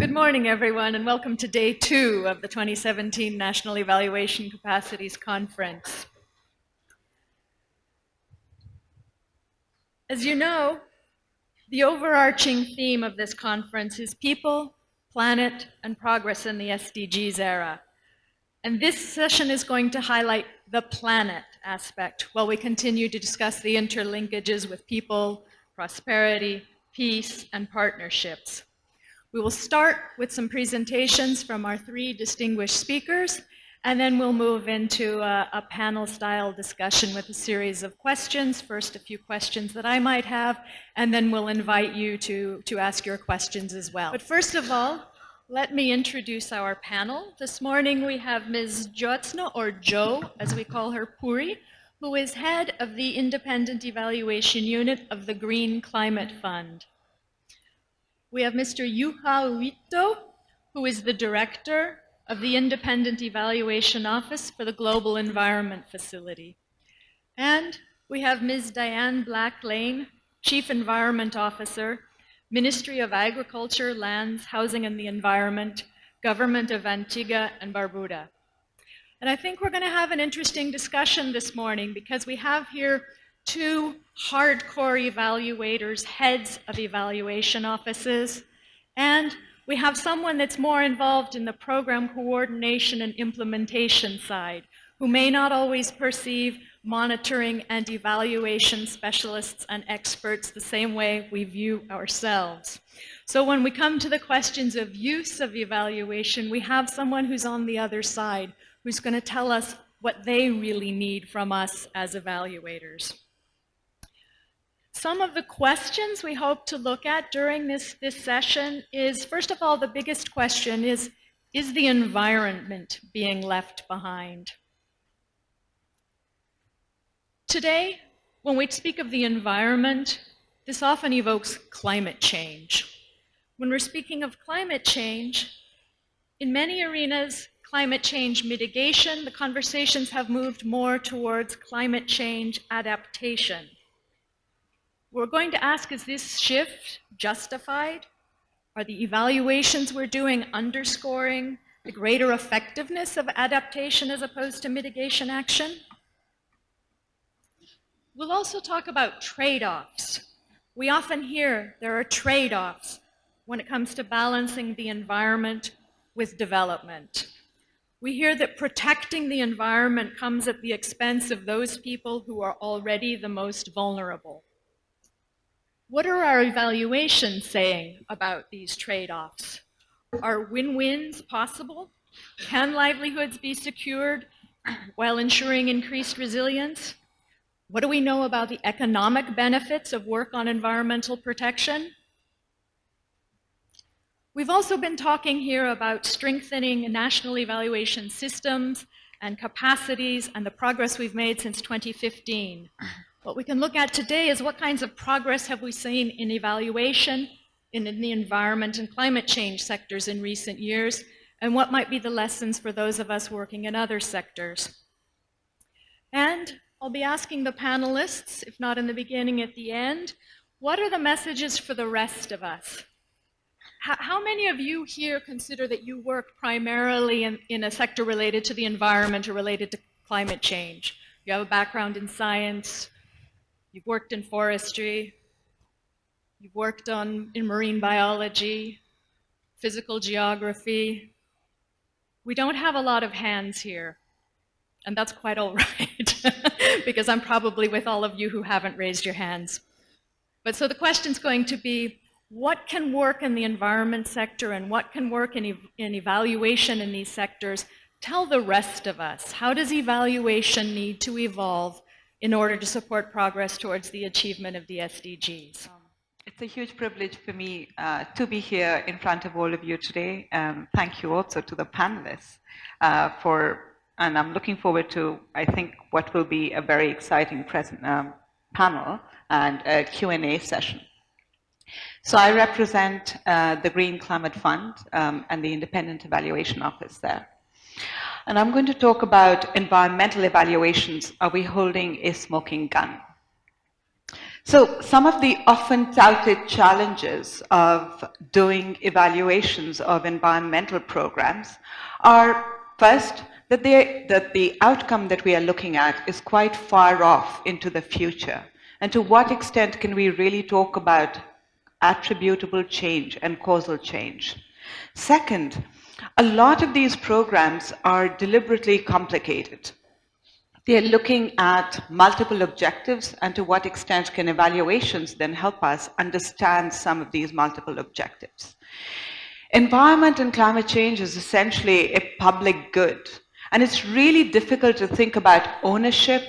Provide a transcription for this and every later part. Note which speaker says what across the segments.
Speaker 1: Good morning, everyone, and welcome to day 2 of the 2017 National Evaluation Capacities Conference. As you know, the overarching theme of this conference is people, planet, and progress in the SDGs era. And this session is going to highlight the planet aspect while we continue to discuss the interlinkages with people, prosperity, peace, and partnerships. We will start with some presentations from our 3 distinguished speakers, and then we'll move into a panel-style discussion with a series of questions. First, a few questions that I might have, and then we'll invite you to ask your questions as well. But first of all, let me introduce our panel. This morning we have Ms. Jyotsna, or Jo, as we call her, Puri, who is head of the Independent Evaluation Unit of the Green Climate Fund. We have Mr. Juha Uitto, who is the director of the Independent Evaluation Office for the Global Environment Facility. And we have Ms. Diann Black-Layne, Chief Environment Officer, Ministry of Agriculture, Lands, Housing and the Environment, Government of Antigua and Barbuda. And I think we're going to have an interesting discussion this morning because we have here 2 hardcore evaluators, heads of evaluation offices, and we have someone that's more involved in the program coordination and implementation side, who may not always perceive monitoring and evaluation specialists and experts the same way we view ourselves. So when we come to the questions of use of evaluation, we have someone who's on the other side, who's going to tell us what they really need from us as evaluators. Some of the questions we hope to look at during this session is, first of all, the biggest question is the environment being left behind? Today, when we speak of the environment, this often evokes climate change. When we're speaking of climate change, in many arenas, climate change mitigation, the conversations have moved more towards climate change adaptation. We're going to ask, is this shift justified? Are the evaluations we're doing underscoring the greater effectiveness of adaptation as opposed to mitigation action? We'll also talk about trade-offs. We often hear there are trade-offs when it comes to balancing the environment with development. We hear that protecting the environment comes at the expense of those people who are already the most vulnerable. What are our evaluations saying about these trade-offs? Are win-wins possible? Can livelihoods be secured while ensuring increased resilience? What do we know about the economic benefits of work on environmental protection? We've also been talking here about strengthening national evaluation systems and capacities and the progress we've made since 2015. What we can look at today is what kinds of progress have we seen in evaluation in the environment and climate change sectors in recent years, and what might be the lessons for those of us working in other sectors. And I'll be asking the panelists, if not in the beginning, at the end, what are the messages for the rest of us? How many of you here consider that you work primarily in a sector related to the environment or related to climate change? You have a background in science, you've worked in forestry, you've worked in marine biology, physical geography. We don't have a lot of hands here, and that's quite all right, because I'm probably with all of you who haven't raised your hands. But so the question's going to be, what can work in the environment sector and what can work in evaluation in these sectors? Tell the rest of us, how does evaluation need to evolve in order to support progress towards the achievement of the SDGs?
Speaker 2: It's a huge privilege for me to be here in front of all of you today. Thank you also to the panelists and I'm looking forward to, I think, what will be a very exciting panel and a Q&A session. So I represent the Green Climate Fund and the Independent Evaluation Office there. And I'm going to talk about environmental evaluations. Are we holding a smoking gun? So some of the often touted challenges of doing evaluations of environmental programs are, first, that the outcome that we are looking at is quite far off into the future. And to what extent can we really talk about attributable change and causal change? Second, a lot of these programs are deliberately complicated. They're looking at multiple objectives, and to what extent can evaluations then help us understand some of these multiple objectives. Environment and climate change is essentially a public good, and it's really difficult to think about ownership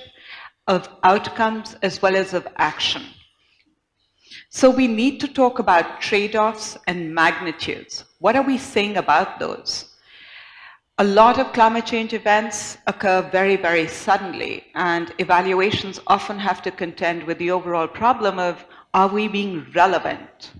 Speaker 2: of outcomes as well as of action. So we need to talk about trade-offs and magnitudes. What are we saying about those? A lot of climate change events occur very, very suddenly, and evaluations often have to contend with the overall problem of, are we being relevant?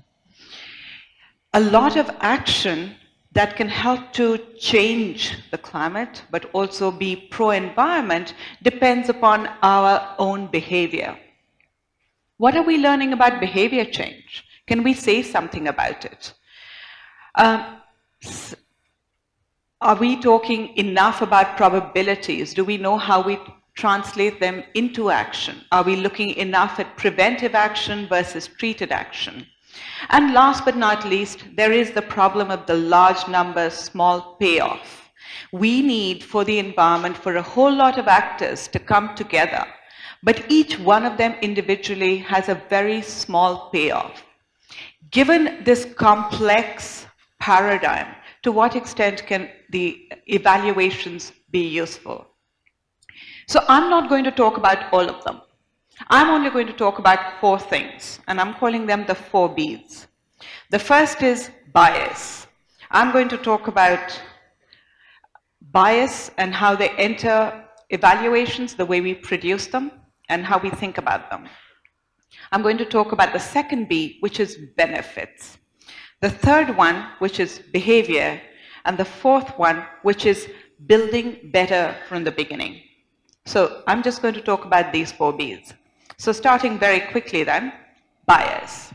Speaker 2: A lot of action that can help to change the climate, but also be pro-environment, depends upon our own behavior. What are we learning about behavior change? Can we say something about it? Are we talking enough about probabilities? Do we know how we translate them into action? Are we looking enough at preventive action versus treated action? And last but not least, there is the problem of the large number, small payoff. We need for the environment for a whole lot of actors to come together, but each one of them individually has a very small payoff. Given this complex paradigm, to what extent can the evaluations be useful? So I'm not going to talk about all of them. I'm only going to talk about 4 things, and I'm calling them the 4 Bs. The first is bias. I'm going to talk about bias and how they enter evaluations, the way we produce them, and how we think about them. I'm going to talk about the second B, which is benefits. The third one, which is behavior, and the fourth one, which is building better from the beginning. So I'm just going to talk about these 4 Bs. So starting very quickly then, bias.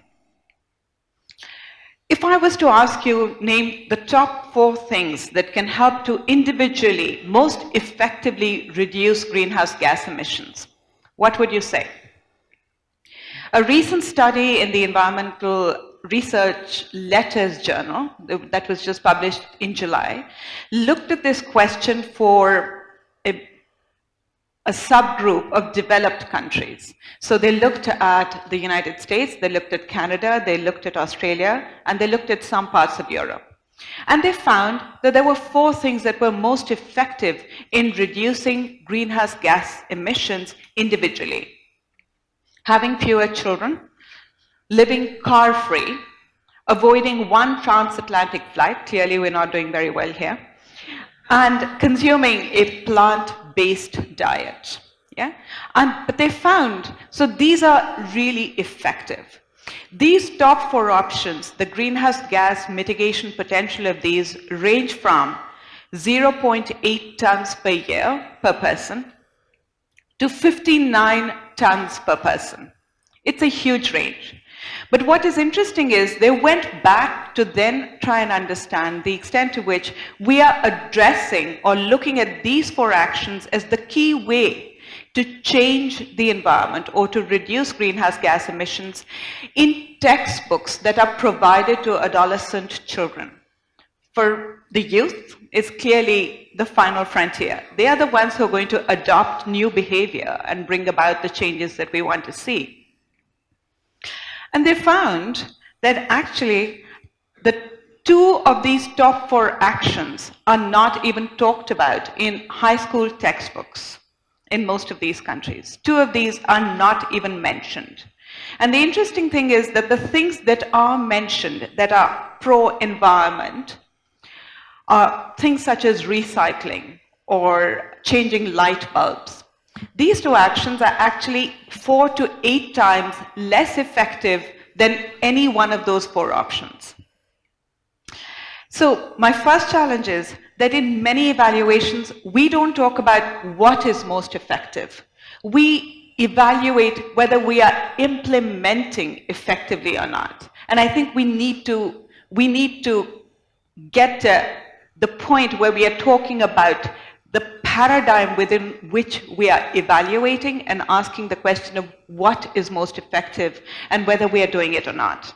Speaker 2: If I was to ask you, name the top 4 things that can help to individually most effectively reduce greenhouse gas emissions, what would you say? A recent study in the Environmental Research Letters Journal, that was just published in July, looked at this question for a subgroup of developed countries. So they looked at the United States, they looked at Canada, they looked at Australia, and they looked at some parts of Europe. And they found that there were 4 things that were most effective in reducing greenhouse gas emissions individually. Having fewer children, living car-free, avoiding one transatlantic flight, clearly we're not doing very well here, and consuming a plant-based diet. Yeah? But they found, so these are really effective. These top 4 options, the greenhouse gas mitigation potential of these range from 0.8 tons per year per person to 59 tons per person. It's a huge range. But what is interesting is they went back to then try and understand the extent to which we are addressing or looking at these 4 actions as the key way to change the environment or to reduce greenhouse gas emissions in textbooks that are provided to adolescent children. For the youth, it's clearly the final frontier. They are the ones who are going to adopt new behavior and bring about the changes that we want to see. And they found that actually the 2 of these top 4 actions are not even talked about in high school textbooks in most of these countries. 2 of these are not even mentioned. And the interesting thing is that the things that are mentioned that are pro-environment are things such as recycling or changing light bulbs. These 2 actions are actually 4 to 8 times less effective than any one of those 4 options. So my first challenge is that in many evaluations, we don't talk about what is most effective. We evaluate whether we are implementing effectively or not. And I think we need to get to the point where we are talking about the paradigm within which we are evaluating and asking the question of what is most effective and whether we are doing it or not.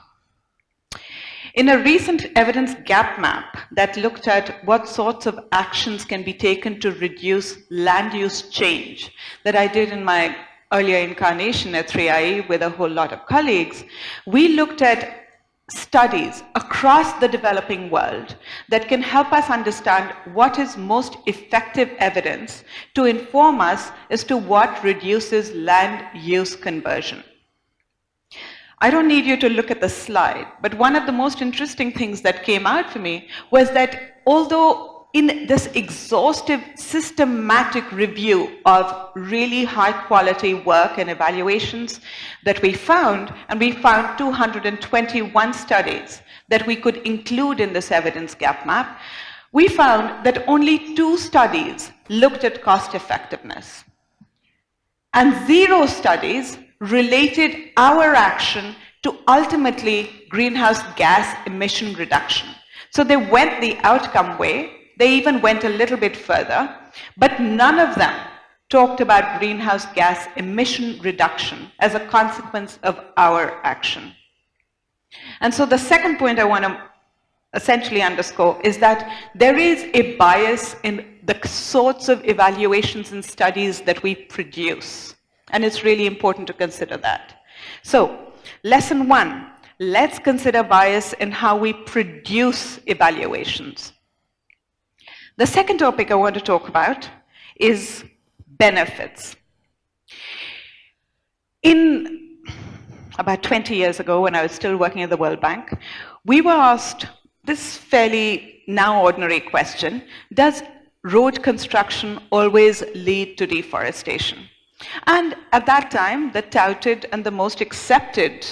Speaker 2: In a recent evidence gap map that looked at what sorts of actions can be taken to reduce land use change that I did in my earlier incarnation at 3IE with a whole lot of colleagues, we looked at studies across the developing world that can help us understand what is most effective evidence to inform us as to what reduces land use conversion. I don't need you to look at the slide, but one of the most interesting things that came out for me was that although in this exhaustive, systematic review of really high quality work and evaluations that we found, and we found 221 studies that we could include in this evidence gap map, we found that only 2 studies looked at cost effectiveness. And 0 studies related our action to ultimately greenhouse gas emission reduction. So they went the outcome way. They even went a little bit further, but none of them talked about greenhouse gas emission reduction as a consequence of our action. And so the second point I want to essentially underscore is that there is a bias in the sorts of evaluations and studies that we produce. And it's really important to consider that. So, lesson 1, let's consider bias in how we produce evaluations. The second topic I want to talk about is benefits. In about 20 years ago, when I was still working at the World Bank, we were asked this fairly now ordinary question: does road construction always lead to deforestation? And at that time, the touted and the most accepted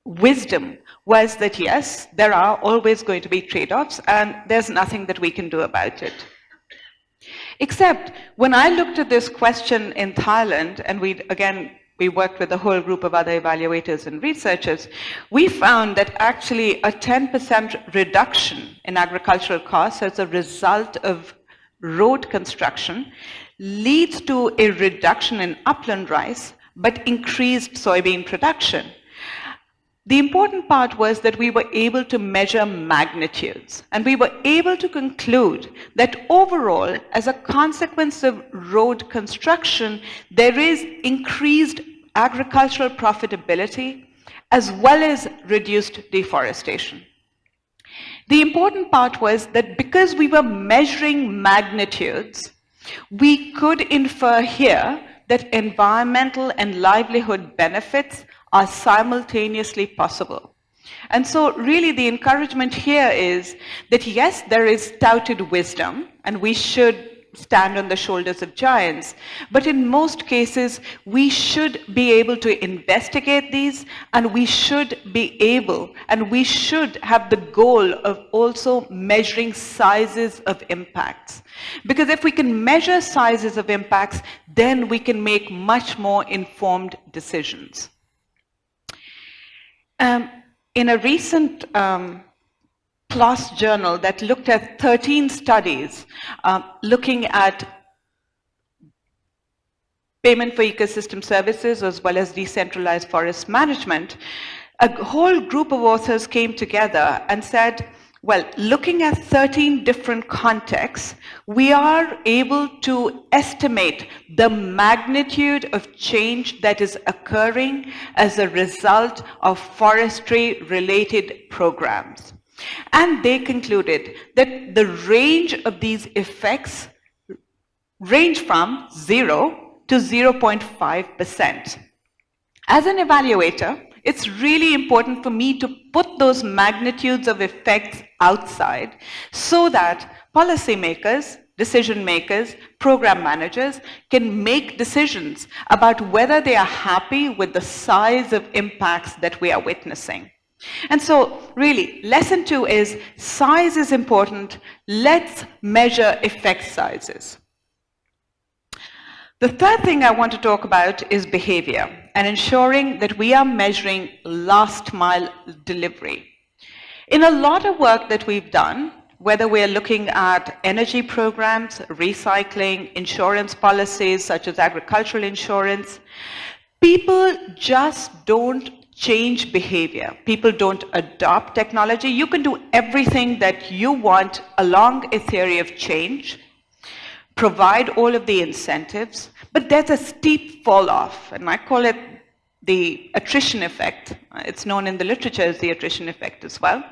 Speaker 2: wisdom was that yes, there are always going to be trade-offs and there's nothing that we can do about it. Except when I looked at this question in Thailand, and we worked with a whole group of other evaluators and researchers, we found that actually a 10% reduction in agricultural costs as a result of road construction leads to a reduction in upland rice, but increased soybean production. The important part was that we were able to measure magnitudes, and we were able to conclude that overall, as a consequence of road construction, there is increased agricultural profitability as well as reduced deforestation. The important part was that because we were measuring magnitudes, we could infer here that environmental and livelihood benefits are simultaneously possible. And so really the encouragement here is that yes, there is touted wisdom and we should stand on the shoulders of giants, but in most cases we should be able to investigate these, and we should be able and we should have the goal of also measuring sizes of impacts. Because if we can measure sizes of impacts, then we can make much more informed decisions. In a recent PLOS journal that looked at 13 studies looking at payment for ecosystem services as well as decentralized forest management, a whole group of authors came together and said, well, looking at 13 different contexts, we are able to estimate the magnitude of change that is occurring as a result of forestry-related programs. And they concluded that the range of these effects range from 0 to 0.5%. As an evaluator, it's really important for me to put those magnitudes of effects outside so that policymakers, decision makers, program managers can make decisions about whether they are happy with the size of impacts that we are witnessing. And so really, lesson 2 is size is important. Let's measure effect sizes. The third thing I want to talk about is behavior and ensuring that we are measuring last mile delivery. In a lot of work that we've done, whether we're looking at energy programs, recycling, insurance policies such as agricultural insurance, people just don't change behavior. People don't adopt technology. You can do everything that you want along a theory of change, provide all of the incentives, but there's a steep fall off, and I call it the attrition effect. It's known in the literature as the attrition effect as well.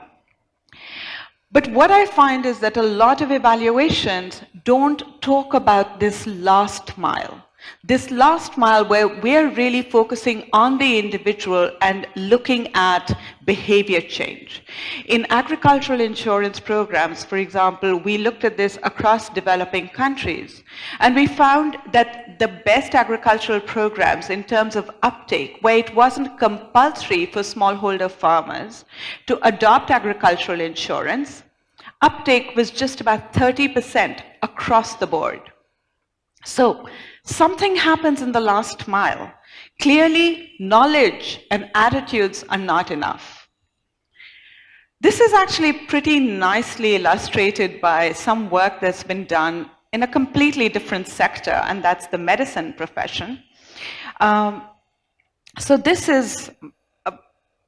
Speaker 2: But what I find is that a lot of evaluations don't talk about this last mile. This last mile where we're really focusing on the individual and looking at behavior change. In agricultural insurance programs, for example, we looked at this across developing countries, and we found that the best agricultural programs in terms of uptake, where it wasn't compulsory for smallholder farmers to adopt agricultural insurance, uptake was just about 30% across the board. So something happens in the last mile. Clearly, knowledge and attitudes are not enough. This is actually pretty nicely illustrated by some work that's been done in a completely different sector, and that's the medicine profession. So this is,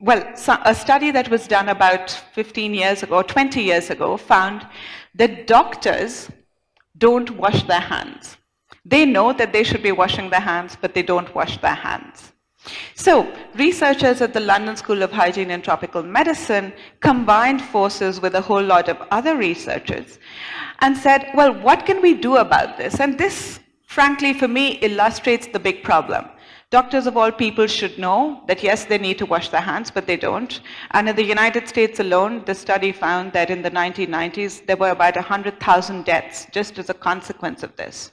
Speaker 2: a study that was done about 15 years ago, 20 years ago, found that doctors don't wash their hands. They know that they should be washing their hands, but they don't wash their hands. So researchers at the London School of Hygiene and Tropical Medicine combined forces with a whole lot of other researchers and said, well, what can we do about this? And this, frankly, for me, illustrates the big problem. Doctors of all people should know that, yes, they need to wash their hands, but they don't. And in the United States alone, the study found that in the 1990s, there were about 100,000 deaths just as a consequence of this.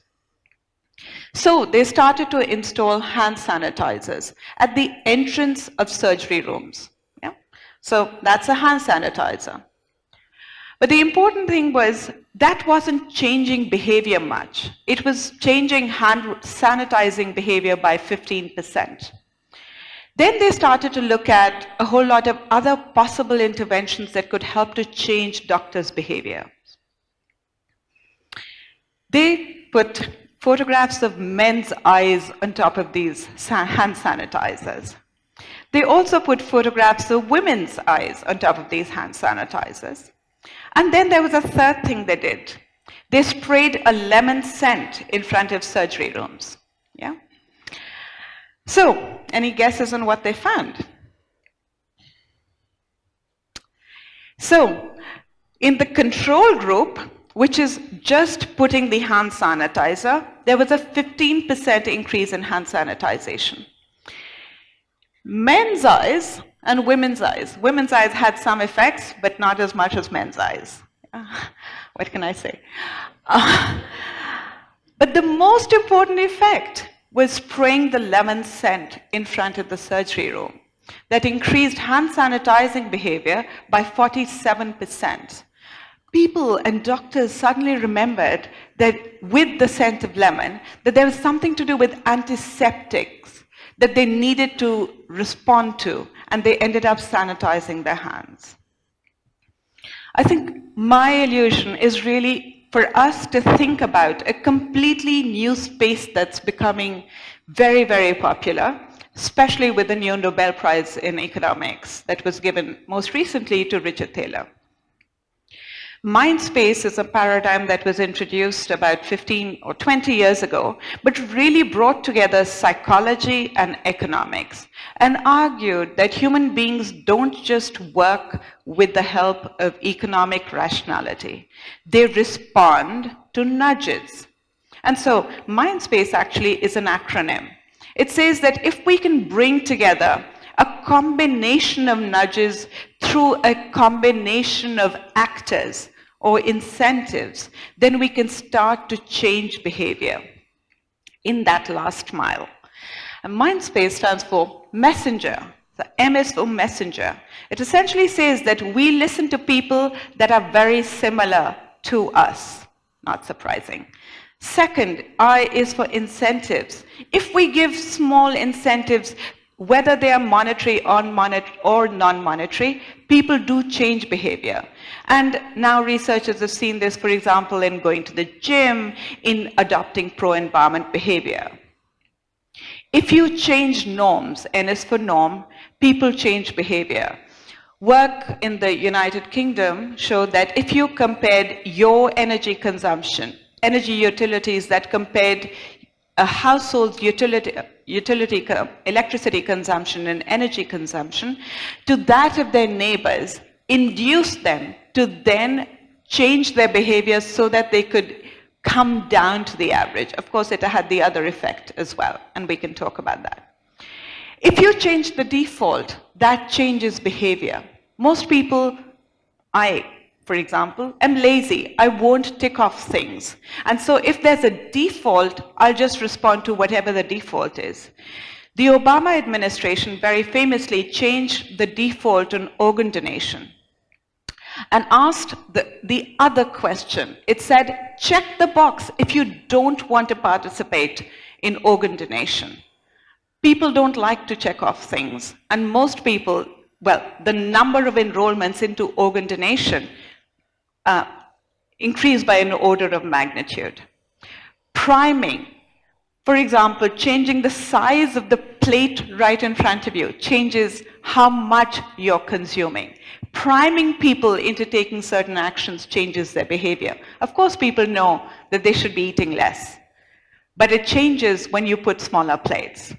Speaker 2: So they started to install hand sanitizers at the entrance of surgery rooms. Yeah? So that's a hand sanitizer. But the important thing was that wasn't changing behavior much. It was changing hand sanitizing behavior by 15%. Then they started to look at a whole lot of other possible interventions that could help to change doctors' behavior. They put photographs of men's eyes on top of these hand sanitizers. They also put photographs of women's eyes on top of these hand sanitizers. And then there was a third thing they did. They sprayed a lemon scent in front of surgery rooms. Yeah? So, any guesses on what they found? So, in the control group, which is just putting the hand sanitizer, there was a 15% increase in hand sanitization. Men's eyes and women's eyes. Women's eyes had some effects, but not as much as men's eyes. What can I say? But the most important effect was spraying the lemon scent in front of the surgery room. That increased hand sanitizing behavior by 47%. People and doctors suddenly remembered that with the scent of lemon, that there was something to do with antiseptics that they needed to respond to, and they ended up sanitizing their hands. I think my illusion is really for us to think about a completely new space that's becoming very, very popular, especially with the new Nobel Prize in Economics that was given most recently to Richard Thaler. Mindspace is a paradigm that was introduced about 15 or 20 years ago, but really brought together psychology and economics and argued that human beings don't just work with the help of economic rationality. They respond to nudges. And so Mindspace actually is an acronym. It says that if we can bring together a combination of nudges through a combination of actors or incentives, then we can start to change behavior in that last mile. And Mindspace stands for messenger. The M is for messenger. It essentially says that we listen to people that are very similar to us. Not surprising. Second, I is for incentives. If we give small incentives, whether they are monetary or non-monetary, people do change behavior. And now researchers have seen this, for example, in going to the gym, in adopting pro-environment behavior. If you change norms, N is for norm, people change behavior. Work in the United Kingdom showed that if you compared your energy consumption, energy utilities that compared a household's electricity consumption and energy consumption to that of their neighbors, induced them to then change their behaviors so that they could come down to the average. Of course, it had the other effect as well, and we can talk about that. If you change the default, that changes behavior. Most people, for example, am lazy. I won't tick off things. And so if there's a default, I'll just respond to whatever the default is. The Obama administration very famously changed the default on organ donation and asked the other question. It said, check the box if you don't want to participate in organ donation. People don't like to check off things. And most people, well, the number of enrollments into organ donation increased by an order of magnitude. Priming, for example, changing the size of the plate right in front of you changes how much you're consuming. Priming people into taking certain actions changes their behavior. Of course, people know that they should be eating less, but it changes when you put smaller plates.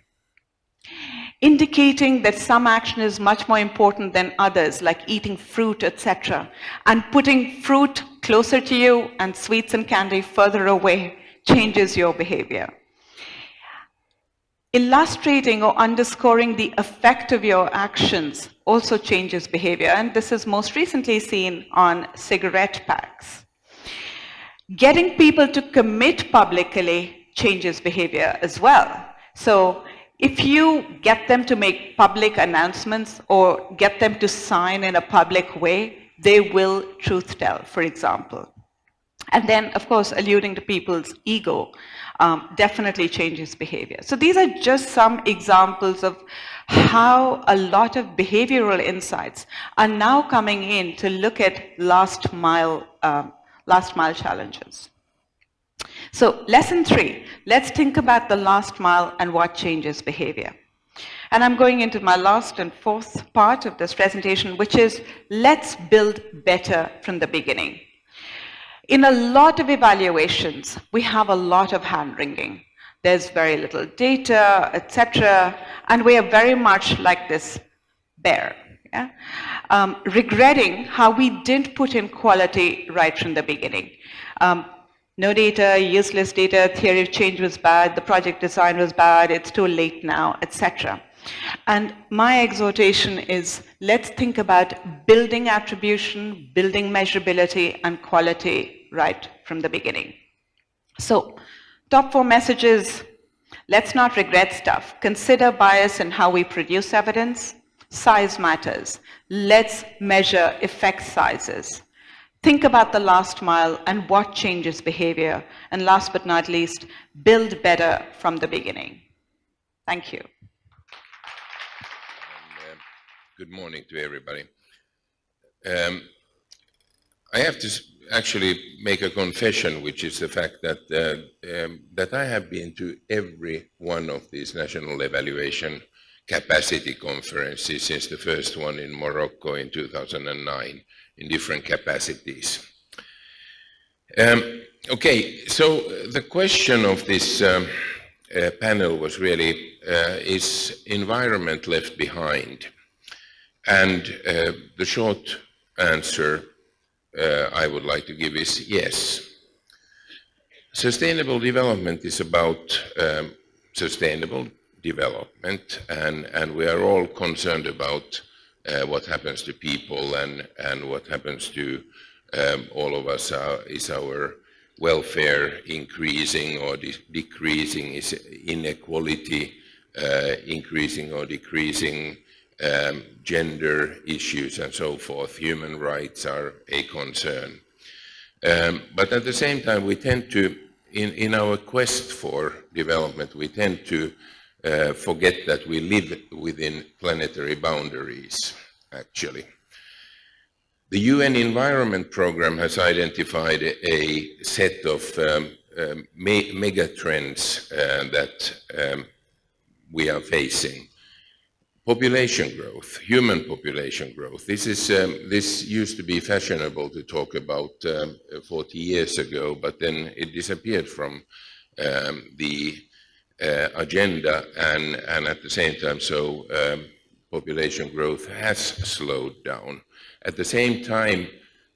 Speaker 2: Indicating that some action is much more important than others, like eating fruit, etc., and putting fruit closer to you and sweets and candy further away changes your behavior. Illustrating or underscoring the effect of your actions also changes behavior, and this is most recently seen on cigarette packs. Getting people to commit publicly changes behavior as well. So if you get them to make public announcements or get them to sign in a public way, they will truth tell, for example. And then, of course, alluding to people's ego definitely changes behavior. So these are just some examples of how a lot of behavioral insights are now coming in to look at last mile challenges. So lesson 3, let's think about the last mile and what changes behavior. And I'm going into my last and fourth part of this presentation, which is let's build better from the beginning. In a lot of evaluations, we have a lot of hand-wringing. There's very little data, etc., and we are very much like this bear, yeah? Regretting how we didn't put in quality right from the beginning. No data, useless data, theory of change was bad, the project design was bad, it's too late now, etc. And my exhortation is, let's think about building attribution, building measurability and quality right from the beginning. So, top 4 messages: let's not regret stuff. Consider bias in how we produce evidence. Size matters. Let's measure effect sizes. Think about the last mile and what changes behavior. And last but not least, build better from the beginning. Thank you.
Speaker 3: Good morning to everybody. I have to actually make a confession, which is the fact that that I have been to every one of these national evaluation capacity conferences since the first one in Morocco in 2009 in different capacities. Okay, so the question of this panel was really, is environment left behind? And the short answer I would like to give is yes. Sustainable development is about sustainable development, and we are all concerned about what happens to people and what happens to all of us. Is our welfare increasing or decreasing? Is inequality increasing or decreasing? Gender issues and so forth. Human rights are a concern. But at the same time, we tend to in our quest for development, we tend to forget that we live within planetary boundaries, actually. The UN Environment Programme has identified a set of mega trends that we are facing. Population growth, human population growth. This used to be fashionable to talk about 40 years ago, but then it disappeared from the agenda, and at the same time, so population growth has slowed down. At the same time,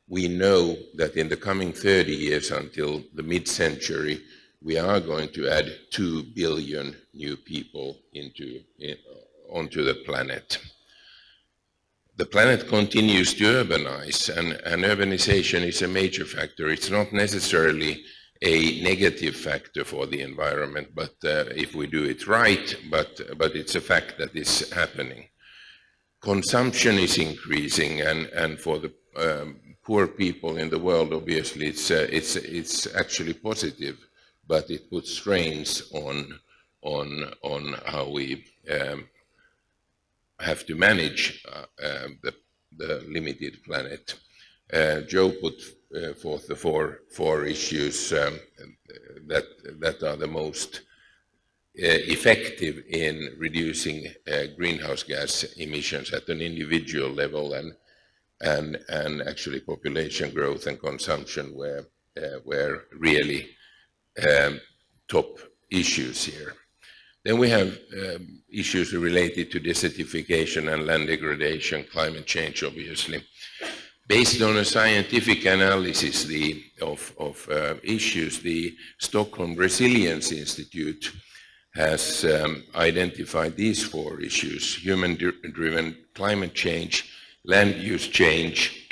Speaker 3: we know that in the coming 30 years until the mid-century, we are going to add 2 billion new people onto the planet. The planet continues to urbanize, and urbanization is a major factor. It's not necessarily a negative factor for the environment, but if we do it right, but it's a fact that is happening. Consumption is increasing, and for the poor people in the world, obviously it's actually positive, but it puts strains on how we have to manage the limited planet. Joe put forth the four issues that are the most effective in reducing greenhouse gas emissions at an individual level, and actually population growth and consumption were really top issues here. Then we have issues related to desertification and land degradation, climate change, obviously. Based on a scientific analysis of issues, the Stockholm Resilience Institute has identified these 4 issues: human-driven climate change, land use change,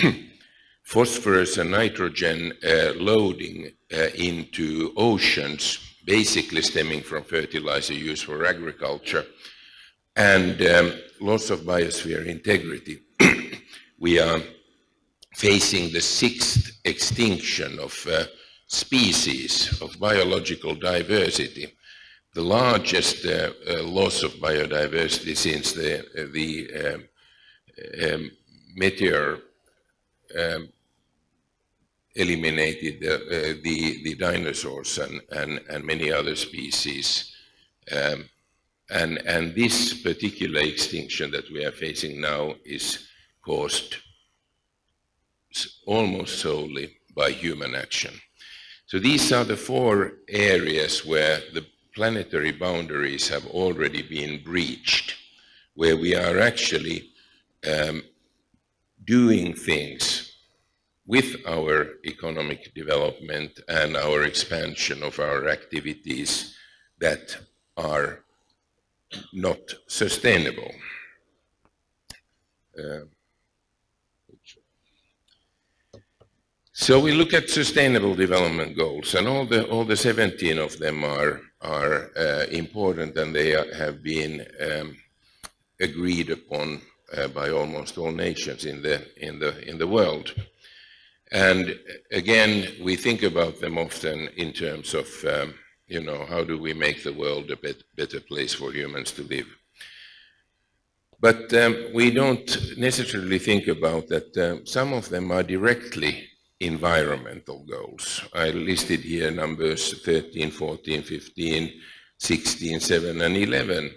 Speaker 3: phosphorus and nitrogen loading into oceans, basically stemming from fertilizer use for agriculture, and loss of biosphere integrity. We are facing the 6th extinction of species, of biological diversity, the largest loss of biodiversity since the meteor eliminated the dinosaurs and many other species. And this particular extinction that we are facing now is caused almost solely by human action. So these are the 4 areas where the planetary boundaries have already been breached, where we are actually doing things with our economic development and our expansion of our activities that are not sustainable. So we look at sustainable development goals, and all the 17 of them are important, and they have been agreed upon by almost all nations in the world. And again, we think about them often in terms of how do we make the world a better place for humans to live. But we don't necessarily think about that some of them are directly environmental goals. I listed here numbers 13, 14, 15, 16, 7, and 11.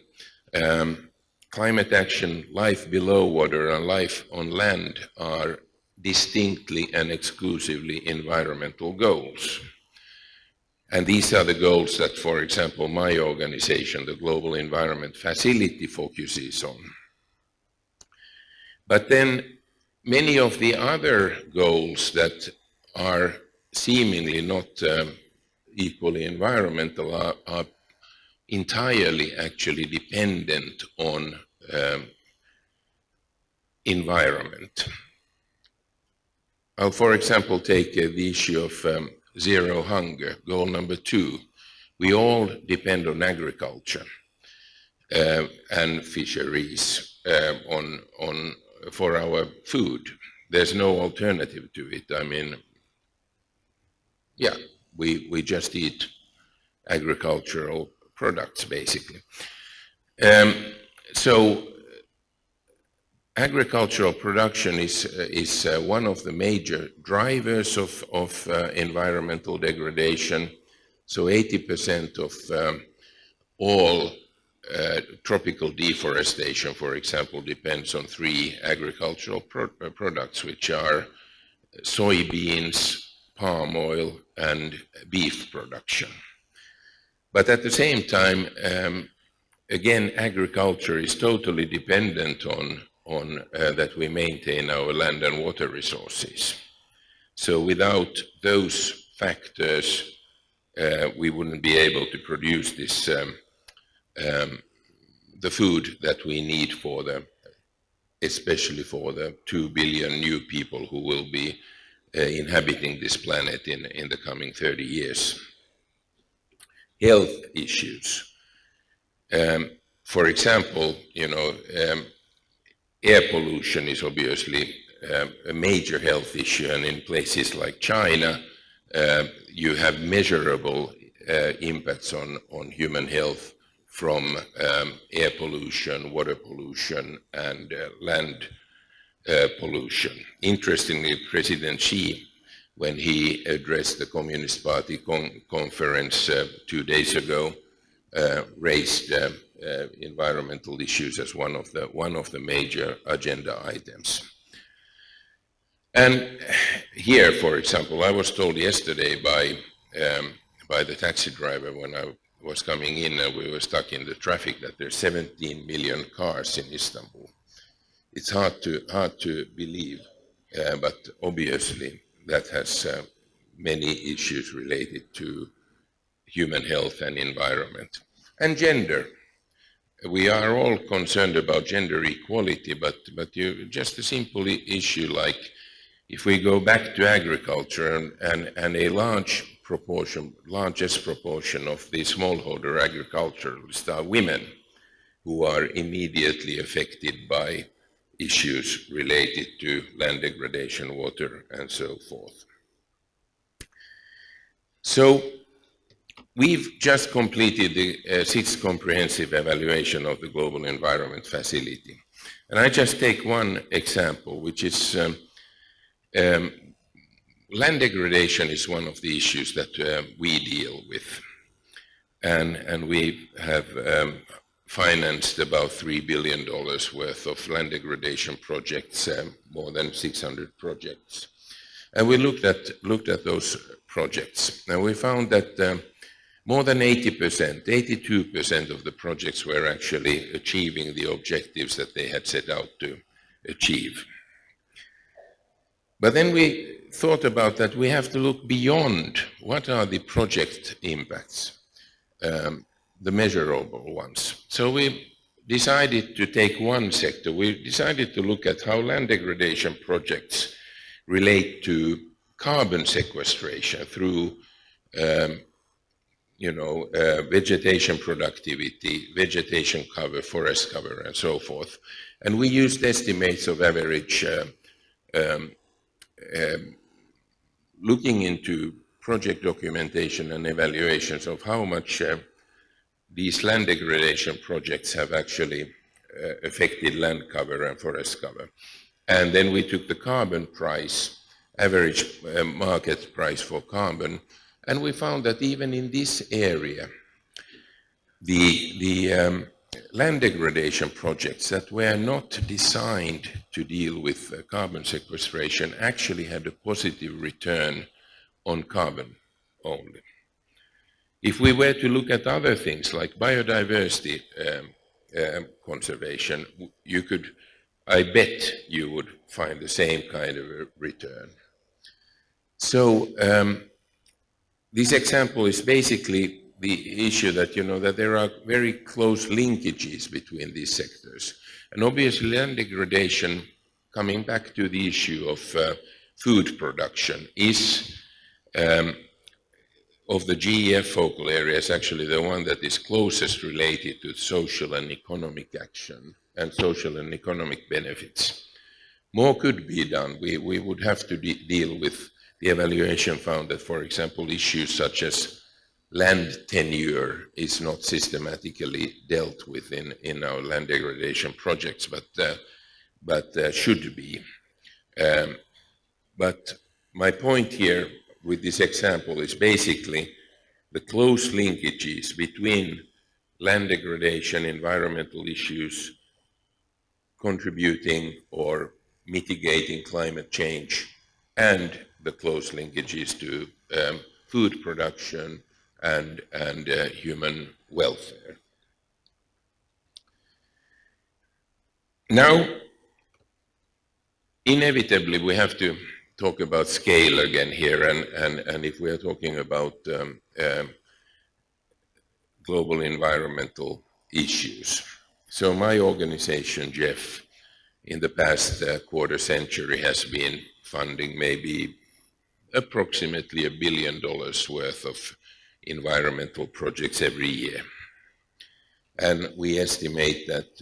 Speaker 3: Climate action, life below water, and life on land are distinctly and exclusively environmental goals. And these are the goals that, for example, my organization, the Global Environment Facility, focuses on. But then many of the other goals that are seemingly not equally environmental are entirely actually dependent on environment. I'll, for example, take the issue of zero hunger, goal number 2. We all depend on agriculture and fisheries for our food. There's no alternative to it. I mean, yeah, we just eat agricultural products, basically. So agricultural production is one of the major drivers of environmental degradation. So 80% of all tropical deforestation, for example, depends on 3 agricultural products, which are soybeans, palm oil, and beef production. But at the same time, again, agriculture is totally dependent on that we maintain our land and water resources. So without those factors, we wouldn't be able to produce this, the food that we need for especially for the 2 billion new people who will be inhabiting this planet in the coming 30 years. Health issues. For example, air pollution is obviously a major health issue, and in places like China, you have measurable impacts on human health from air pollution, water pollution, and land pollution. Interestingly, President Xi, when he addressed the Communist Party conference 2 days ago, raised environmental issues as one of the major agenda items. And here, for example, I was told yesterday by the taxi driver when I was coming in and we were stuck in the traffic that there's 17 million cars in Istanbul. It's hard to believe, but obviously that has many issues related to human health and environment. And gender. We are all concerned about gender equality, but just a simple issue like if we go back to agriculture and a largest proportion of the smallholder agriculturalists are women who are immediately affected by issues related to land degradation, water, and so forth. So we've just completed the 6th comprehensive evaluation of the Global Environment Facility. And I just take one example, which is land degradation is one of the issues that we deal with. And we have financed about $3 billion worth of land degradation projects, more than 600 projects. And we looked at those projects. And we found that more than 80%, 82% of the projects were actually achieving the objectives that they had set out to achieve. But then we thought about that we have to look beyond what are the project impacts, the measurable ones. So we decided to take one sector. We decided to look at how land degradation projects relate to carbon sequestration through vegetation productivity, vegetation cover, forest cover, and so forth. And we used estimates of average, looking into project documentation and evaluations of how much these land degradation projects have actually affected land cover and forest cover. And then we took the carbon price, average market price for carbon, and we found that even in this area, the land degradation projects that were not designed to deal with carbon sequestration actually had a positive return on carbon only. If we were to look at other things like biodiversity conservation, I bet you would find the same kind of a return. So this example is basically the issue that, that there are very close linkages between these sectors. And obviously land degradation, coming back to the issue of food production, is of the GEF focal areas actually the one that is closest related to social and economic action and social and economic benefits. More could be done. We would have to deal with the evaluation found that, for example, issues such as land tenure is not systematically dealt with in our land degradation projects, but should be. But my point here with this example is basically the close linkages between land degradation, environmental issues, contributing or mitigating climate change, and the close linkages to food production and human welfare. Now, inevitably, we have to talk about scale again here, and if we are talking about global environmental issues. So my organization, Jeff, in the past quarter century has been funding maybe approximately $1 billion worth of environmental projects every year. And we estimate that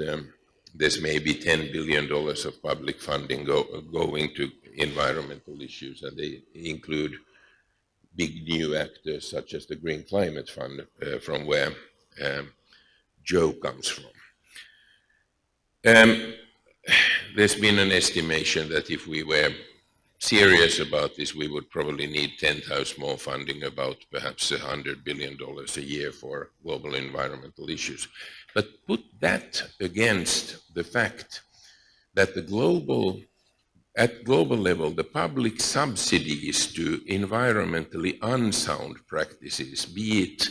Speaker 3: there's maybe $10 billion of public funding going to environmental issues, and they include big new actors such as the Green Climate Fund, from where Joe comes from. There's been an estimation that if we were serious about this, we would probably need 10 times more funding, about perhaps $100 billion a year for global environmental issues. But put that against the fact that at global level, the public subsidies to environmentally unsound practices, be it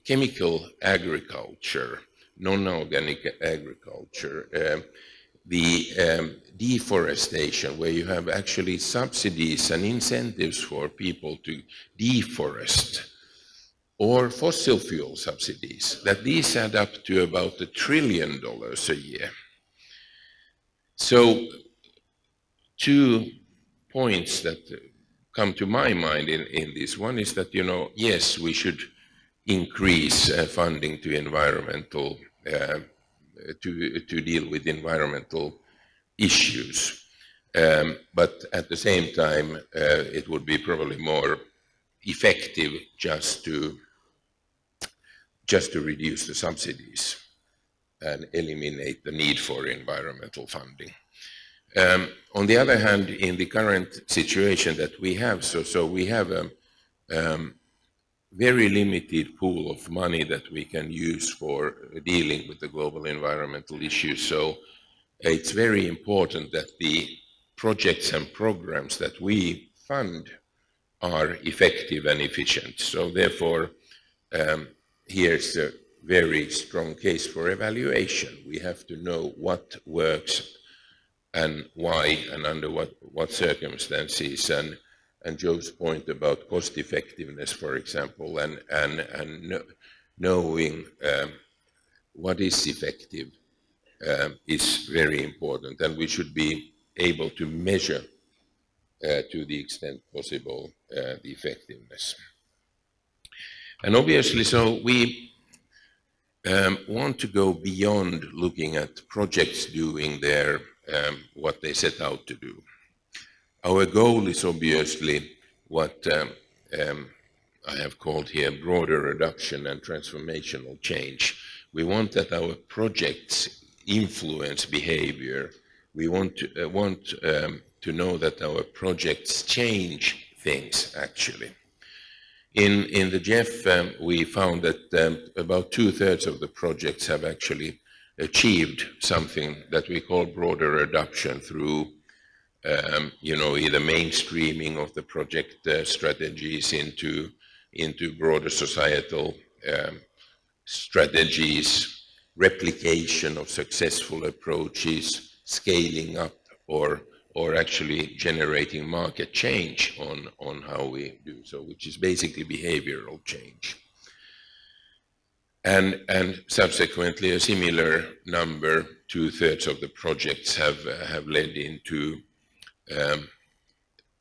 Speaker 3: chemical agriculture, non-organic agriculture, the deforestation, where you have actually subsidies and incentives for people to deforest, or fossil fuel subsidies, that these add up to about $1 trillion a year. So 2 points that come to my mind in this. One is that, yes, we should increase funding to environmental, to deal with environmental issues. But at the same time, it would be probably more effective just to reduce the subsidies and eliminate the need for environmental funding. On the other hand, in the current situation that we have, so we have a very limited pool of money that we can use for dealing with the global environmental issues. So it's very important that the projects and programs that we fund are effective and efficient. So therefore, here's a very strong case for evaluation. We have to know what works and why and under what circumstances. And Joe's point about cost effectiveness, for example, and knowing what is effective is very important, and we should be able to measure to the extent possible the effectiveness. And obviously, so we want to go beyond looking at projects doing their what they set out to do. Our goal is obviously what I have called here broader reduction and transformational change. We want that our projects influence behavior. We want to know that our projects change things, actually. In the Jeff, we found that about 2/3 of the projects have actually achieved something that we call broader reduction through either mainstreaming of the project strategies into broader societal strategies, replication of successful approaches, scaling up, or actually generating market change on how we do so, which is basically behavioral change. And subsequently, a similar number, 2/3 of the projects have led into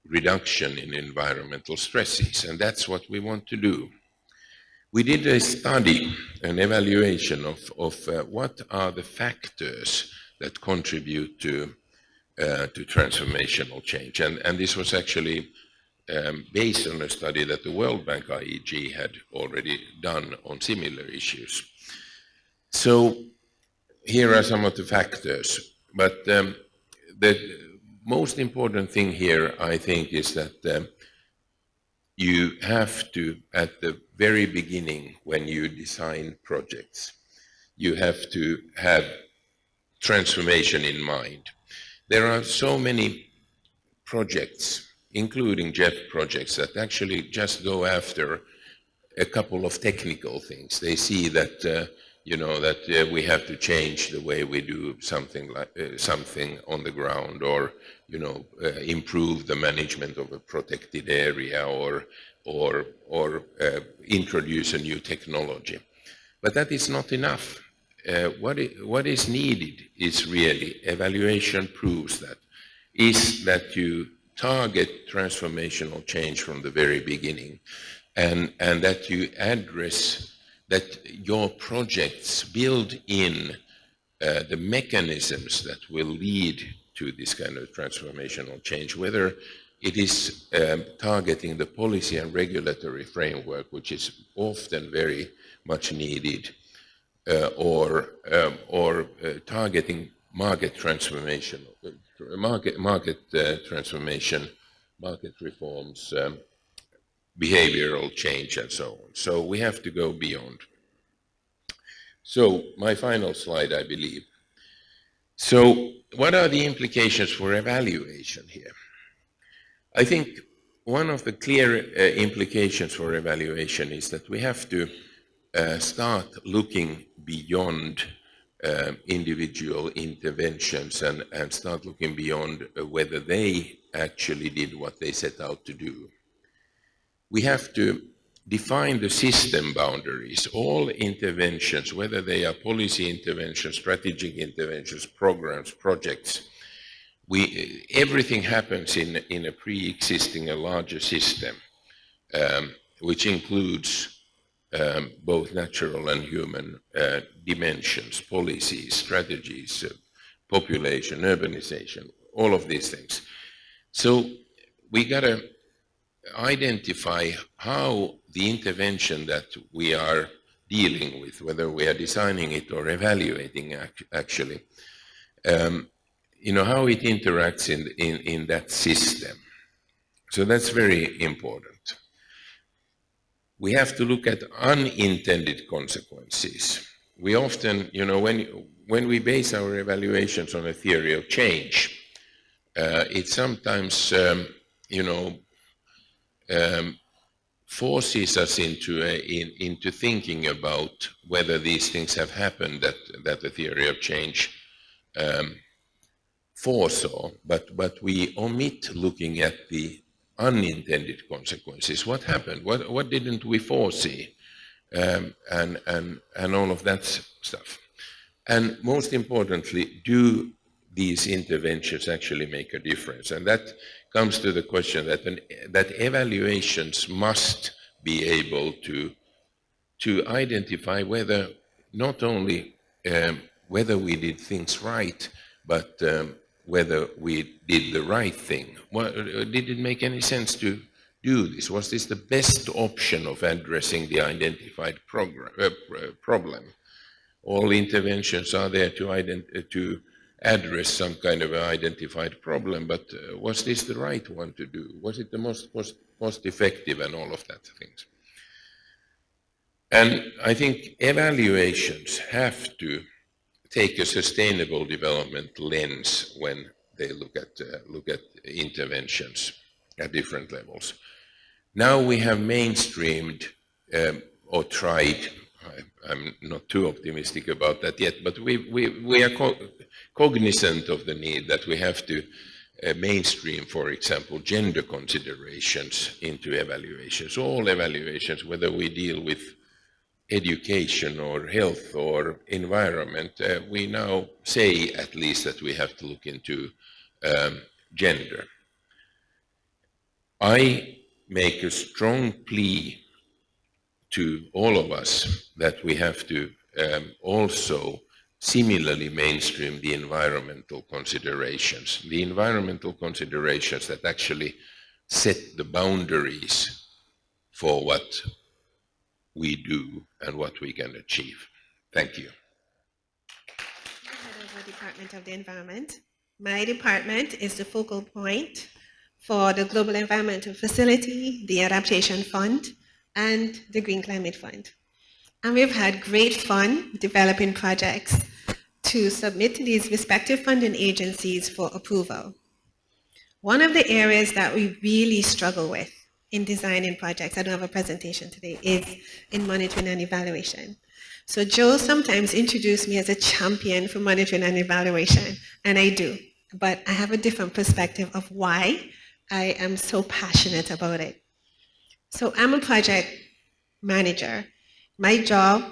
Speaker 3: reduction in environmental stresses, and that's what we want to do. We did a study, an evaluation of what are the factors that contribute to transformational change, and this was actually based on a study that the World Bank IEG had already done on similar issues. So here are some of the factors, but the most important thing here, I think, is that you have to, at the very beginning, when you design projects, you have to have transformation in mind. There are so many projects, including JEF projects, that actually just go after a couple of technical things. They see that we have to change the way we do something on the ground, or improve the management of a protected area, or introduce a new technology. But that is not enough. What is needed is really, evaluation proves that, is that you target transformational change from the very beginning, and that you address that your projects build in the mechanisms that will lead to this kind of transformational change, whether it is targeting the policy and regulatory framework, which is often very much needed, or targeting market transformation, market reforms, behavioral change, and so on. So we have to go beyond. So my final slide, I believe. So what are the implications for evaluation here? I think one of the clear implications for evaluation is that we have to start looking beyond individual interventions and start looking beyond whether they actually did what they set out to do. We have to define the system boundaries. All interventions, whether they are policy interventions, strategic interventions, programs, projects, everything happens in a pre-existing, a larger system, which includes both natural and human dimensions, policies, strategies, population, urbanization, all of these things. So we got to identify how the intervention that we are dealing with, whether we are designing it or evaluating actually, how it interacts in that system. So that's very important. We have to look at unintended consequences. We often, when we base our evaluations on a theory of change, it sometimes, forces us into thinking about whether these things have happened that the theory of change foresaw, but we omit looking at the unintended consequences. What happened? What didn't we foresee? And all of that stuff. And most importantly, do these interventions actually make a difference? And that comes to the question that evaluations must be able to identify whether not only whether we did things right, but whether we did the right thing. Did it make any sense to do this? Was this the best option of addressing the identified problem? All interventions are there to address some kind of an identified problem, but was this the right one to do? Was it the most effective, and all of that things? And I think evaluations have to take a sustainable development lens when they look at interventions at different levels. Now we have mainstreamed or tried. I'm not too optimistic about that yet, but we are cognizant of the need that we have to mainstream, for example, gender considerations into evaluations. All evaluations, whether we deal with education or health or environment, we now say at least that we have to look into gender. I make a strong plea to all of us that we have to also similarly mainstream the environmental considerations. The environmental considerations that actually set the boundaries for what we do and what we can achieve. Thank you.
Speaker 4: Head of the Department of the Environment. My department is the focal point for the Global Environmental Facility, the Adaptation Fund, and the Green Climate Fund. And we've had great fun developing projects to submit to these respective funding agencies for approval. One of the areas that we really struggle with in designing projects, I don't have a presentation today, is in monitoring and evaluation. So Joe sometimes introduced me as a champion for monitoring and evaluation, and I do, but I have a different perspective of why I am so passionate about it. So I'm a project manager. My job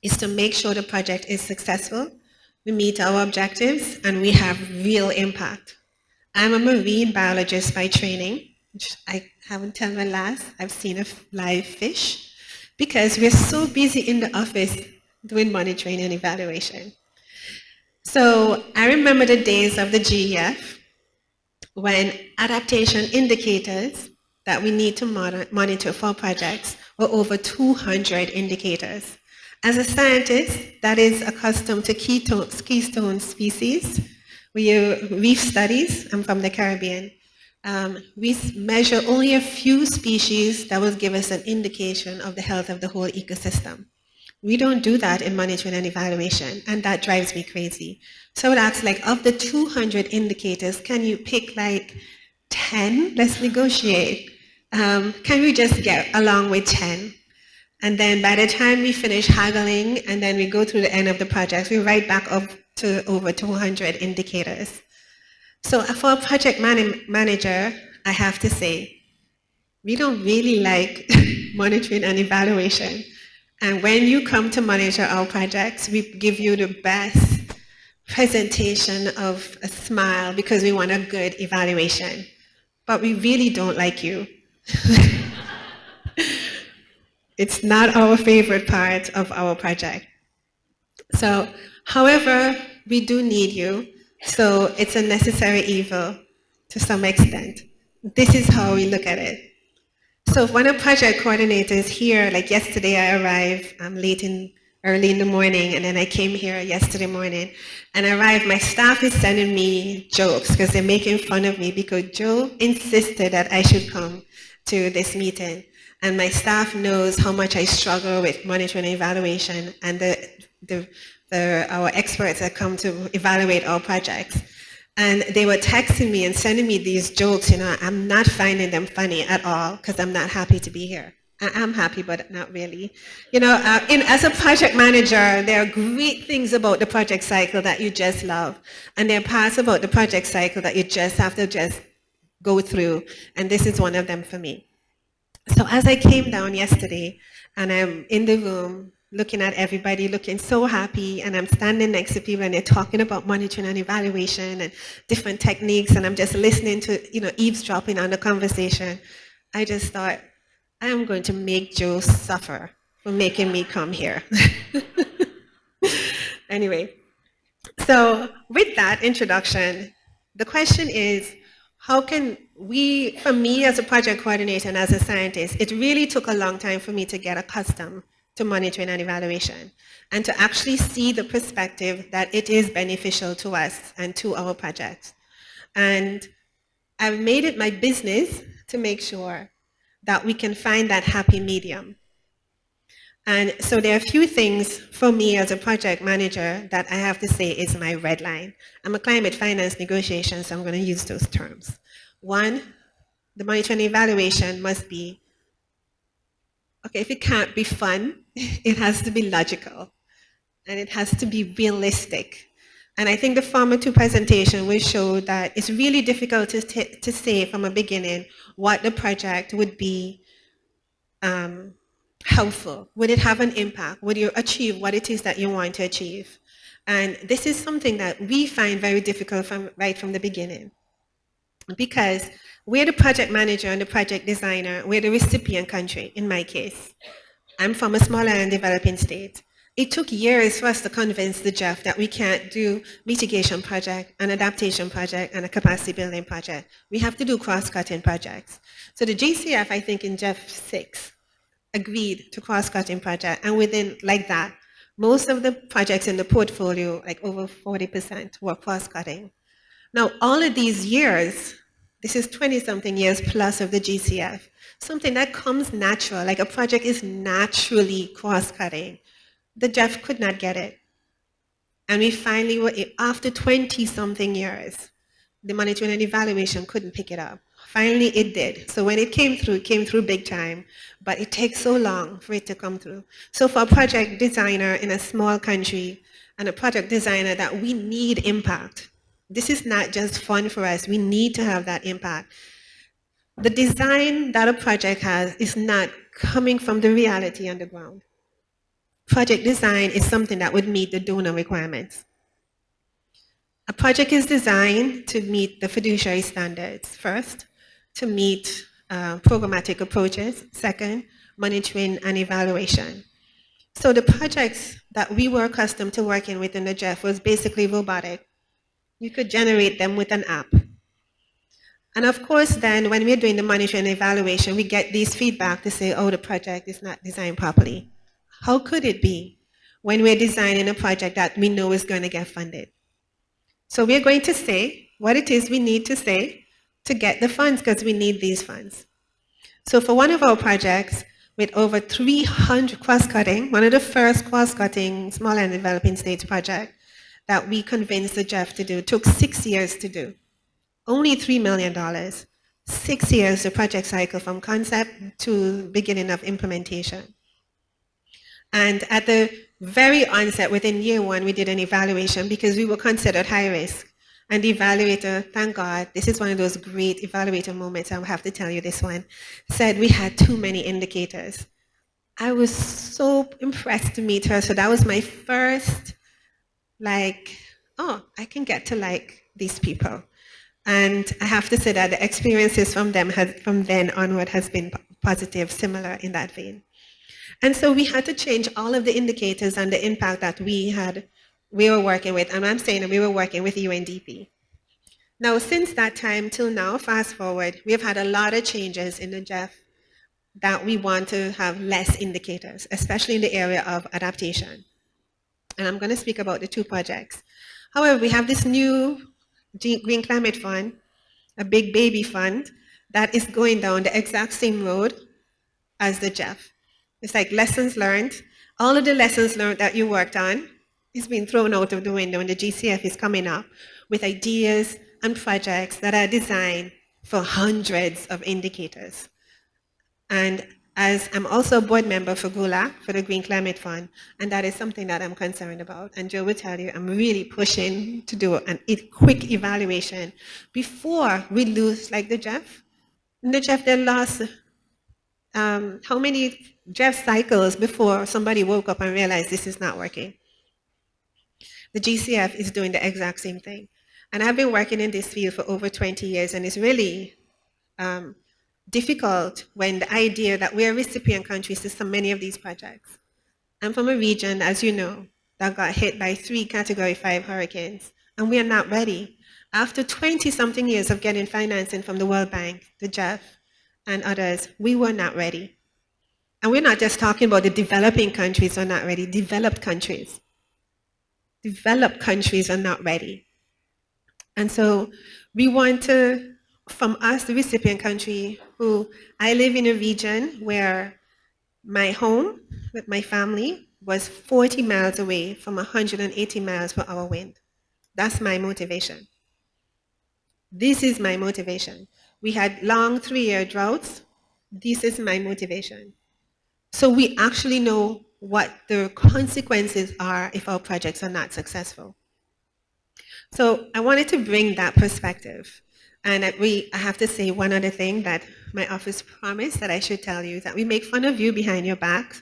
Speaker 4: is to make sure the project is successful, we meet our objectives, and we have real impact. I'm a marine biologist by training. I haven't told my last, I've seen a live fish, because we're so busy in the office doing monitoring and evaluation. So I remember the days of the GEF when adaptation indicators that we need to monitor for projects were over 200 indicators. As a scientist that is accustomed to keystone species, we do reef studies. I'm from the Caribbean. We measure only a few species that will give us an indication of the health of the whole ecosystem. We don't do that in monitoring and evaluation, and that drives me crazy. So I would ask, like, of the 200 indicators, can you pick like 10? Let's negotiate. Can we just get along with 10? And then by the time we finish haggling and then we go through the end of the project, we write back up to over 200 indicators. So for a project manager, I have to say, we don't really like monitoring and evaluation. And when you come to monitor our projects, we give you the best presentation of a smile because we want a good evaluation. But we really don't like you. It's not our favorite part of our project. So, however, we do need you. So it's a necessary evil to some extent. This is how we look at it. So when a project coordinator is here, like yesterday I arrived early in the morning, and then I came here yesterday morning, and I arrived, my staff is sending me jokes because they're making fun of me because Joe insisted that I should come to this meeting. And my staff knows how much I struggle with monitoring and evaluation, and our experts that come to evaluate our projects. And they were texting me and sending me these jokes, I'm not finding them funny at all because I'm not happy to be here. I'm happy, but not really. As a project manager, there are great things about the project cycle that you just love. And there are parts about the project cycle that you just have to just go through. And this is one of them for me. So as I came down yesterday, and I'm in the room, looking at everybody, looking so happy, and I'm standing next to people and they're talking about monitoring and evaluation and different techniques, and I'm just listening to, eavesdropping on the conversation. I just thought, I am going to make Joe suffer for making me come here. Anyway, so with that introduction, the question is, how can we, for me as a project coordinator and as a scientist, it really took a long time for me to get accustomed to monitoring and evaluation, and to actually see the perspective that it is beneficial to us and to our projects. And I've made it my business to make sure that we can find that happy medium. And so there are a few things for me as a project manager that I have to say is my red line. I'm a climate finance negotiation, so I'm going to use those terms. One, the monitoring and evaluation must be, okay, if it can't be fun, it has to be logical, and it has to be realistic. And I think the former two presentation will show that it's really difficult to say from a beginning what the project would be helpful. Would it have an impact? Would you achieve what it is that you want to achieve? And this is something that we find very difficult right from the beginning. Because we're the project manager and the project designer, we're the recipient country, in my case. I'm from a small and developing state. It took years for us to convince the Jeff that we can't do mitigation project, an adaptation project, and a capacity building project. We have to do cross-cutting projects. So the GCF, I think in Jeff 6, agreed to cross-cutting project, and within like that, most of the projects in the portfolio, like over 40%, were cross-cutting. Now, all of these years, this is 20-something years plus of the GCF, something that comes natural, like a project is naturally cross-cutting. The Jeff could not get it. And we finally were, after 20-something years, the monitoring and evaluation couldn't pick it up. Finally, it did. So when it came through big time, but it takes so long for it to come through. So for a project designer in a small country and a project designer that we need impact, this is not just fun for us, we need to have that impact. The design that a project has is not coming from the reality on the ground. Project design is something that would meet the donor requirements. A project is designed to meet the fiduciary standards, first, to meet programmatic approaches, second, monitoring and evaluation. So the projects that we were accustomed to working with in the Jeff was basically robotic. You could generate them with an app. And of course, then, when we're doing the monitoring and evaluation, we get these feedback to say, oh, the project is not designed properly. How could it be when we're designing a project that we know is going to get funded? So we're going to say what it is we need to say to get the funds, because we need these funds. So for one of our projects, with over 300 cross-cutting, one of the first cross-cutting small and developing states project that we convinced the Jeff to do, took 6 years to do. Only $3 million. 6 years, the project cycle from concept to beginning of implementation. And at the very onset, within year one, we did an evaluation because we were considered high risk. And the evaluator, thank God, this is one of those great evaluator moments, I have to tell you this one, said we had too many indicators. I was so impressed to meet her. So that was my first, oh, I can get to like these people. And I have to say that the experiences from them from then onward has been positive, similar in that vein. And so we had to change all of the indicators and the impact that we were working with. And I'm saying that we were working with UNDP. Now, since that time till now, fast forward, we have had a lot of changes in the Jeff that we want to have less indicators, especially in the area of adaptation. And I'm going to speak about the two projects. However, we have this new Green Climate Fund, a big baby fund, that is going down the exact same road as the Jeff. It's like lessons learned. All of the lessons learned that you worked on is being thrown out of the window, and the GCF is coming up with ideas and projects that are designed for hundreds of indicators. And as I'm also a board member for GULA, for the Green Climate Fund, and that is something that I'm concerned about. And Joe will tell you, I'm really pushing to do a quick evaluation before we lose, like the Jeff. In the Jeff, they lost how many Jeff cycles before somebody woke up and realized this is not working. The GCF is doing the exact same thing. And I've been working in this field for over 20 years, and it's really difficult when the idea that we're recipient countries to so many of these projects. I'm from a region, as you know, that got hit by 3 Category 5 hurricanes, and we are not ready. After 20-something years of getting financing from the World Bank, the Jeff, and others, we were not ready. And we're not just talking about the developing countries are not ready, developed countries. Developed countries are not ready. And so we want to, from us, the recipient country, who I live in a region where my home with my family was 40 miles away from 180 miles per hour wind. That's my motivation. This is my motivation. We had long 3-year droughts. This is my motivation. So we actually know what the consequences are if our projects are not successful. So I wanted to bring that perspective. And I have to say one other thing that my office promised that I should tell you, that we make fun of you behind your backs.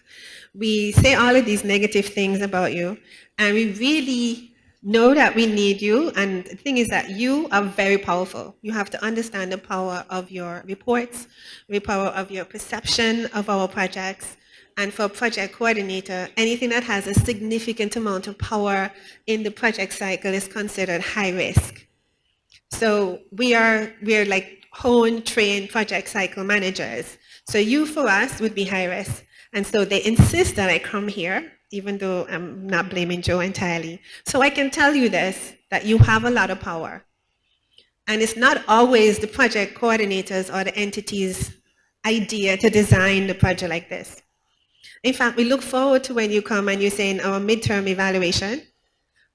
Speaker 4: We say all of these negative things about you, and we really know that we need you. And the thing is that you are very powerful. You have to understand the power of your reports, the power of your perception of our projects, And for project coordinator, anything that has a significant amount of power in the project cycle is considered high risk. So we are like honed, trained project cycle managers. So you for us would be high risk. And so they insist that I come here, even though I'm not blaming Joe entirely. So I can tell you this, that you have a lot of power. And it's not always the project coordinators or the entity's idea to design the project like this. In fact, we look forward to when you come and you say in our midterm evaluation,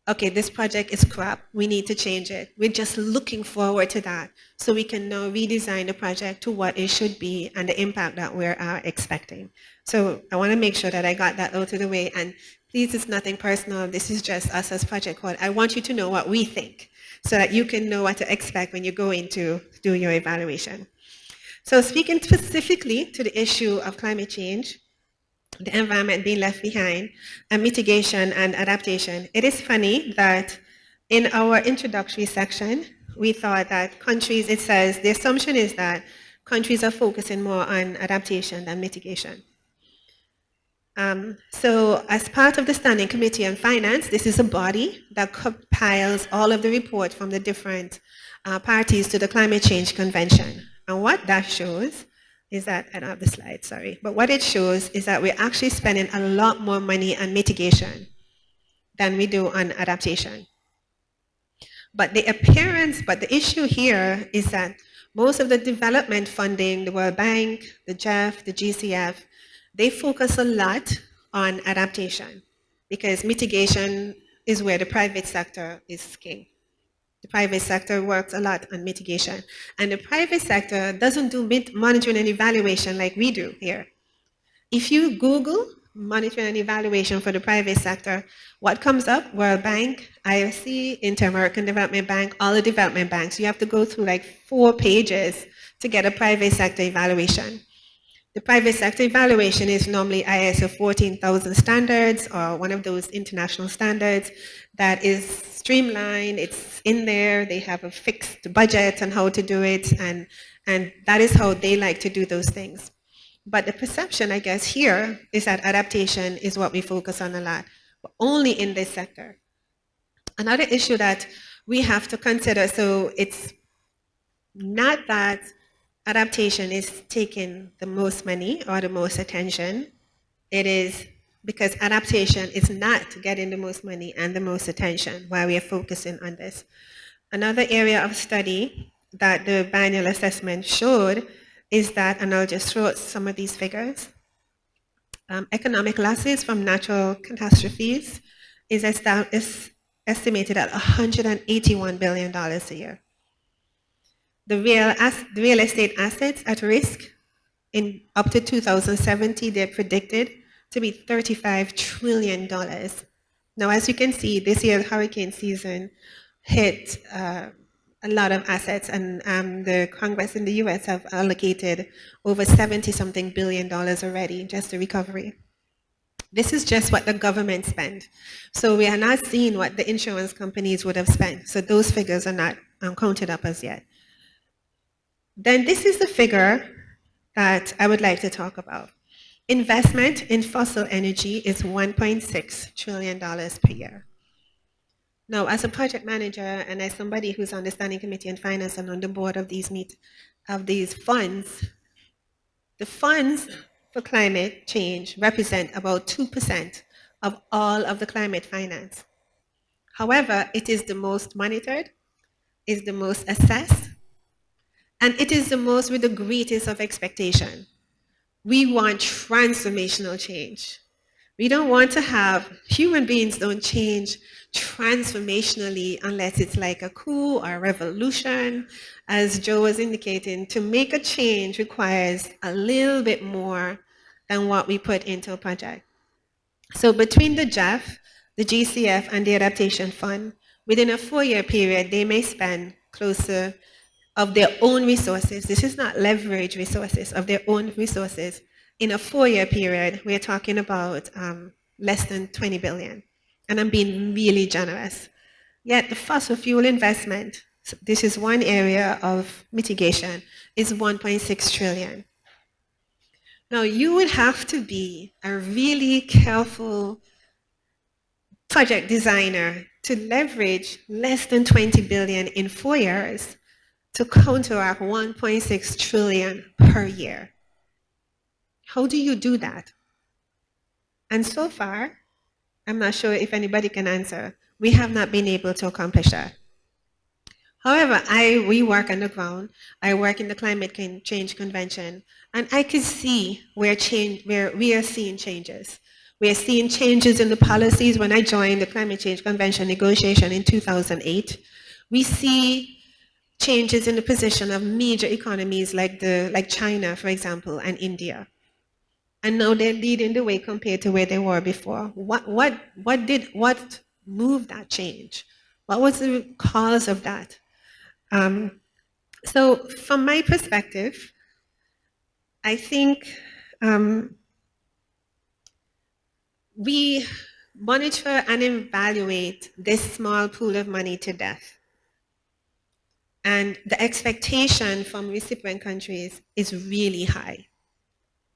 Speaker 4: okay, this project is crap, we need to change it. We're just looking forward to that so we can now redesign the project to what it should be and the impact that we're expecting. So I want to make sure that I got that out of the way. And please, it's nothing personal. This is just us as project coordinators. I want you to know what we think so that you can know what to expect when you go in to do your evaluation. So speaking specifically to the issue of climate change, the environment being left behind, and mitigation and adaptation, it is funny that in our introductory section, we thought that countries, it says, the assumption is that countries are focusing more on adaptation than mitigation. So as part of the Standing Committee on Finance, this is a body that compiles all of the reports from the different parties to the Climate Change Convention. And what that shows is that, I don't have the slide, sorry, but what it shows is that we're actually spending a lot more money on mitigation than we do on adaptation. But the issue here is that most of the development funding, the World Bank, the GEF, the GCF, they focus a lot on adaptation because mitigation is where the private sector is king. The private sector works a lot on mitigation. And the private sector doesn't do monitoring and evaluation like we do here. If you Google monitoring and evaluation for the private sector, what comes up? World Bank, IFC, Inter-American Development Bank, all the development banks. You have to go through like 4 pages to get a private sector evaluation. The private sector evaluation is normally ISO 14,000 standards or one of those international standards that is streamlined, it's in there, they have a fixed budget on how to do it, and that is how they like to do those things. But the perception, I guess, here is that adaptation is what we focus on a lot, but only in this sector. Another issue that we have to consider, so it's not that adaptation is taking the most money or the most attention. It is because adaptation is not getting the most money and the most attention while we are focusing on this. Another area of study that the biennial assessment showed is that, and I'll just throw out some of these figures, economic losses from natural catastrophes is estimated at $181 billion a year. The real estate assets at risk in up to 2070, they're predicted to be $35 trillion. Now, as you can see, this year's hurricane season hit a lot of assets, and the Congress in the US have allocated over 70-something billion already just to recovery. This is just what the government spent. So we are not seeing what the insurance companies would have spent. So those figures are not counted up as yet. Then this is the figure that I would like to talk about. Investment in fossil energy is $1.6 trillion per year. Now, as a project manager and as somebody who's on the Standing Committee on Finance and on the board of these funds, the funds for climate change represent about 2% of all of the climate finance. However, it is the most monitored, is the most assessed, and it is the most with the greatest of expectation. We want transformational change. We don't want to have, human beings don't change transformationally unless it's like a coup or a revolution. As Joe was indicating, to make a change requires a little bit more than what we put into a project. So between the GEF, the GCF, and the Adaptation Fund, within a 4-year period, they may spend closer of their own resources. This is not leverage resources, of their own resources. In a 4-year period, we're talking about less than 20 billion. And I'm being really generous. Yet the fossil fuel investment, so this is one area of mitigation, is 1.6 trillion. Now, you would have to be a really careful project designer to leverage less than 20 billion in 4 years to counteract 1.6 trillion per year. How do you do that? And so far, I'm not sure if anybody can answer, we have not been able to accomplish that. However, we work on the ground. I work in the Climate Change Convention, and I could see where we are seeing changes. We are seeing changes in the policies. When I joined the Climate Change Convention negotiation in 2008, we see changes in the position of major economies like China, for example, and India. And now they're leading the way compared to where they were before. What moved that change? What was the cause of that? So from my perspective, I think we monitor and evaluate this small pool of money to death. And the expectation from recipient countries is really high.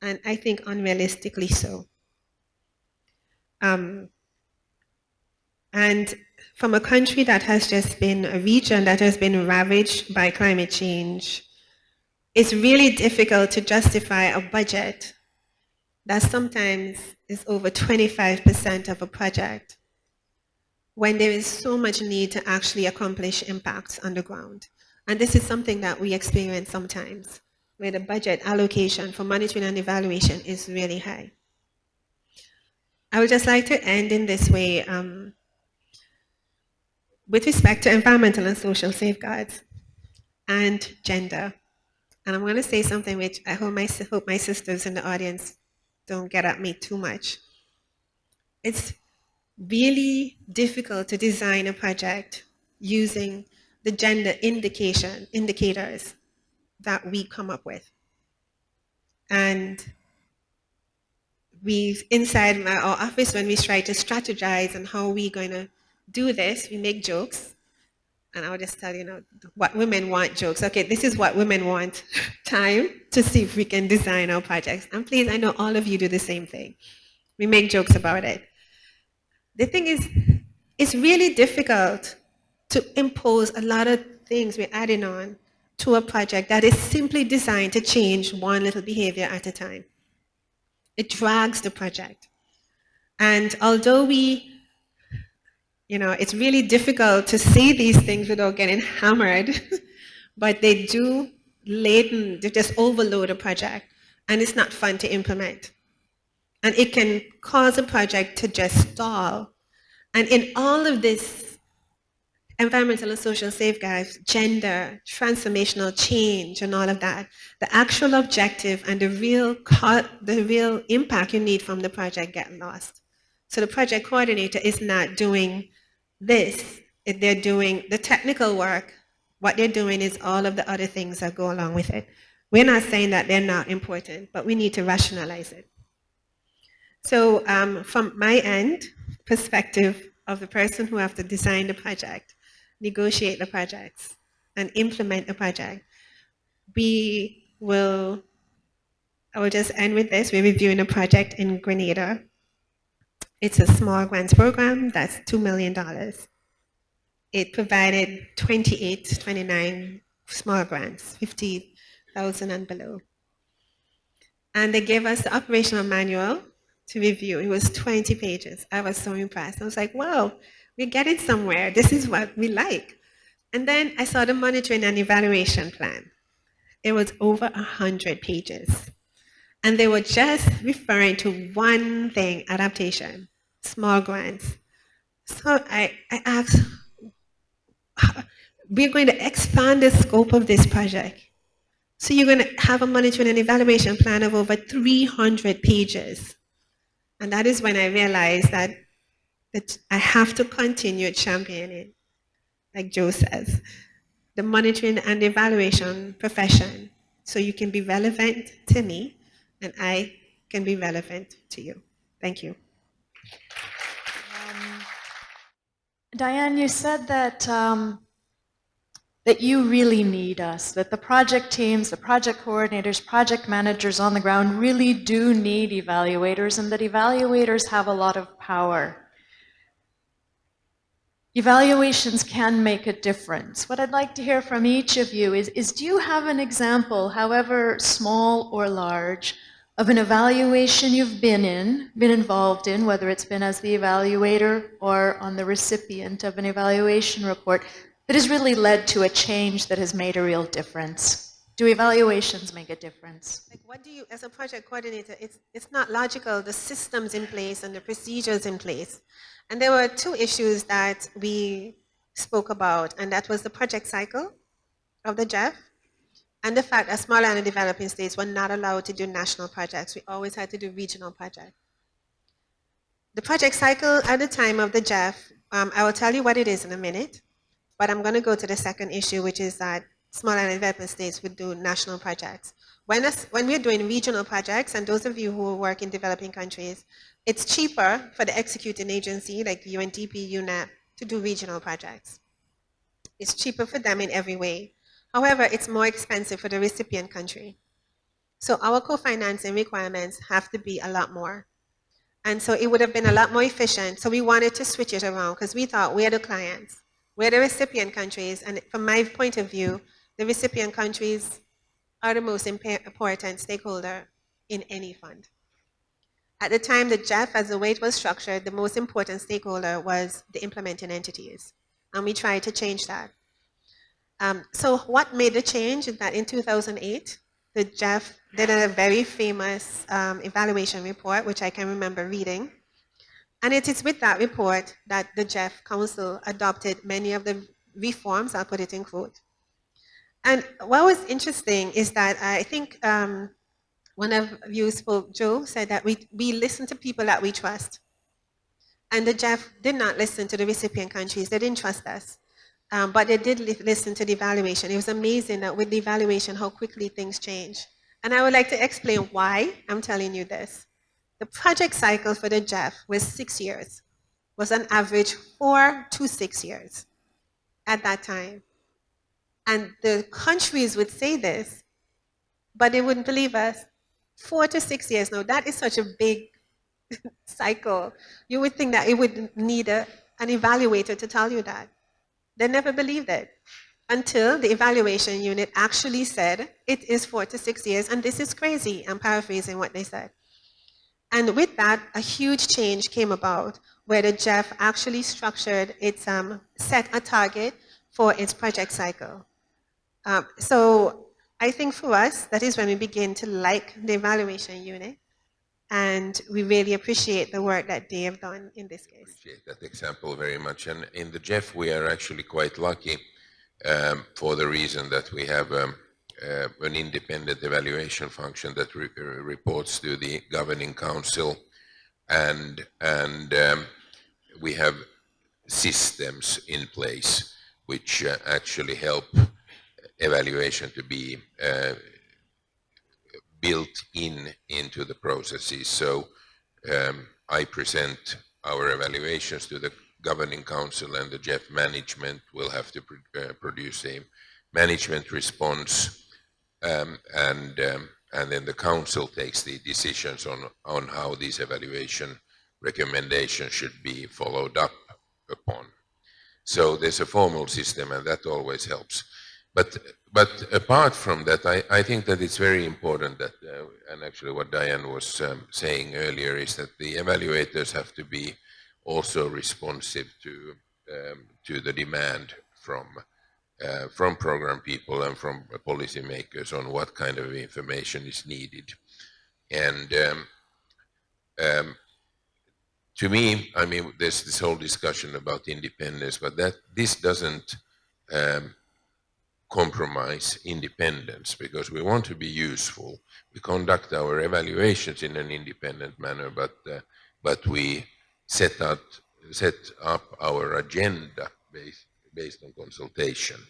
Speaker 4: And I think unrealistically so. And from a country that has just been, a region that has been ravaged by climate change, it's really difficult to justify a budget that sometimes is over 25% of a project when there is so much need to actually accomplish impacts on the ground. And this is something that we experience sometimes, where the budget allocation for monitoring and evaluation is really high. I would just like to end in this way. With respect to environmental and social safeguards and gender, and I'm going to say something which I hope my sisters in the audience don't get at me too much. It's really difficult to design a project using the gender indicators that we come up with. And inside our office, when we try to strategize on how we're going to do this, we make jokes. And I'll just tell you, what women want jokes. Okay, this is what women want time to see if we can design our projects. And please, I know all of you do the same thing. We make jokes about it. The thing is, it's really difficult to impose a lot of things we're adding on to a project that is simply designed to change one little behavior at a time. It drags the project. And although it's really difficult to say these things without getting hammered, but they just overload a project, and it's not fun to implement. And it can cause a project to just stall. And in all of this environmental and social safeguards, gender, transformational change, and all of that, the actual objective and the real impact you need from the project get lost. So the project coordinator is not doing this. They're doing the technical work. What they're doing is all of the other things that go along with it. We're not saying that they're not important, but we need to rationalize it. So from my end, perspective of the person who has to design the project, negotiate the projects, and implement the project, I will just end with this. We're reviewing a project in Grenada. It's a small grants program that's $2 million. It provided 29 small grants, 50,000 and below. And they gave us the operational manual to review. It was 20 pages. I was so impressed. I was like, wow, we're getting somewhere. This is what we like. And then I saw the monitoring and evaluation plan. It was over 100 pages. And they were just referring to one thing, adaptation, small grants. So I asked, we're going to expand the scope of this project. So you're going to have a monitoring and evaluation plan of over 300 pages. And that is when I realized that I have to continue championing, like Joe says, the monitoring and evaluation profession, so you can be relevant to me and I can be relevant to you. Thank you.
Speaker 1: Diann, you said that that you really need us, that the project teams, the project coordinators, project managers on the ground really do need evaluators, and that evaluators have a lot of power. Evaluations can make a difference. What I'd like to hear from each of you is do you have an example, however small or large, of an evaluation you've been involved in, whether it's been as the evaluator or on the recipient of an evaluation report, that has really led to a change that has made a real difference? Do evaluations make a difference?
Speaker 4: Like, what do you, as a project coordinator, it's not logical, the systems in place and the procedures in place. And there were two issues that we spoke about, and that was the project cycle of the JEF and the fact that smaller and developing states were not allowed to do national projects. We always had to do regional projects. The project cycle at the time of the JEF, I will tell you what it is in a minute, but I'm going to go to the second issue, which is that smaller and developing states would do national projects. When we're doing regional projects, and those of you who work in developing countries, it's cheaper for the executing agency like UNDP, UNEP, to do regional projects. It's cheaper for them in every way. However, it's more expensive for the recipient country. So our co-financing requirements have to be a lot more. And so it would have been a lot more efficient. So we wanted to switch it around because we thought we're the clients, we're the recipient countries. And from my point of view, the recipient countries are the most important stakeholder in any fund. At the time, the JEF, as the way it was structured, the most important stakeholder was the implementing entities. And we tried to change that. So what made the change is that in 2008, the JEF did a very famous evaluation report, which I can remember reading. And it is with that report that the JEF Council adopted many of the reforms, I'll put it in quote. And what was interesting is that I think one of you spoke, Joe, said that we listen to people that we trust. And the JEF did not listen to the recipient countries. They didn't trust us. But they did listen to the evaluation. It was amazing that with the evaluation, how quickly things change. And I would like to explain why I'm telling you this. The project cycle for the JEF was 6 years, was on average 4 to 6 years at that time. And the countries would say this, but they wouldn't believe us. 4 to 6 years. Now, that is such a big cycle. You would think that it would need an evaluator to tell you that. They never believed it until the evaluation unit actually said it is 4 to 6 years, and this is crazy. I'm paraphrasing what they said. And with that, a huge change came about where the JEF actually structured its, set a target for its project cycle. So I think for us, that is when we begin to like the evaluation unit, and we really appreciate the work that they have done in this case.
Speaker 3: Appreciate that example very much. And in the JEF, we are actually quite lucky for the reason that we have an independent evaluation function that reports to the governing council, and we have systems in place which actually help evaluation to be built into the processes. So I present our evaluations to the governing council, and the JEF management will have to produce a management response, and then the council takes the decisions on how these evaluation recommendations should be followed up upon. So there's a formal system, and that always helps. But apart from that, I think that it's very important that, and actually what Diann was saying earlier, is that the evaluators have to be also responsive to the demand from program people and from policymakers on what kind of information is needed. And to me, I mean, there's this whole discussion about independence, but this doesn't compromise independence, because we want to be useful. We conduct our evaluations in an independent manner, but we set up our agenda based on consultation.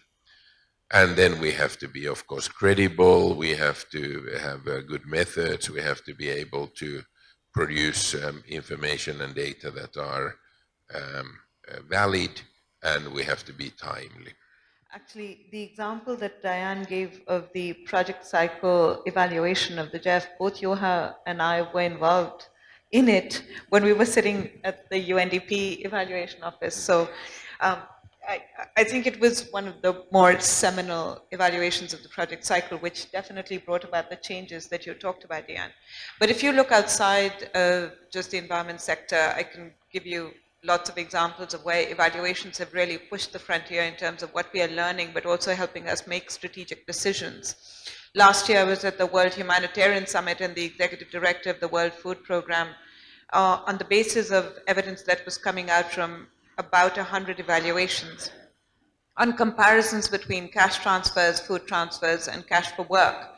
Speaker 3: And then we have to be, of course, credible. We have to have good methods. We have to be able to produce information and data that are valid, and we have to be timely.
Speaker 2: Actually, the example that Diann gave of the project cycle evaluation of the JEF, both Juha and I were involved in it when we were sitting at the UNDP evaluation office. So um, I think it was one of the more seminal evaluations of the project cycle, which definitely brought about the changes that you talked about, Diann. But if you look outside just the environment sector, I can give you lots of examples of where evaluations have really pushed the frontier in terms of what we are learning, but also helping us make strategic decisions. Last year, I was at the World Humanitarian Summit and the Executive Director of the World Food Programme on the basis of evidence that was coming out from about 100 evaluations on comparisons between cash transfers, food transfers, and cash for work,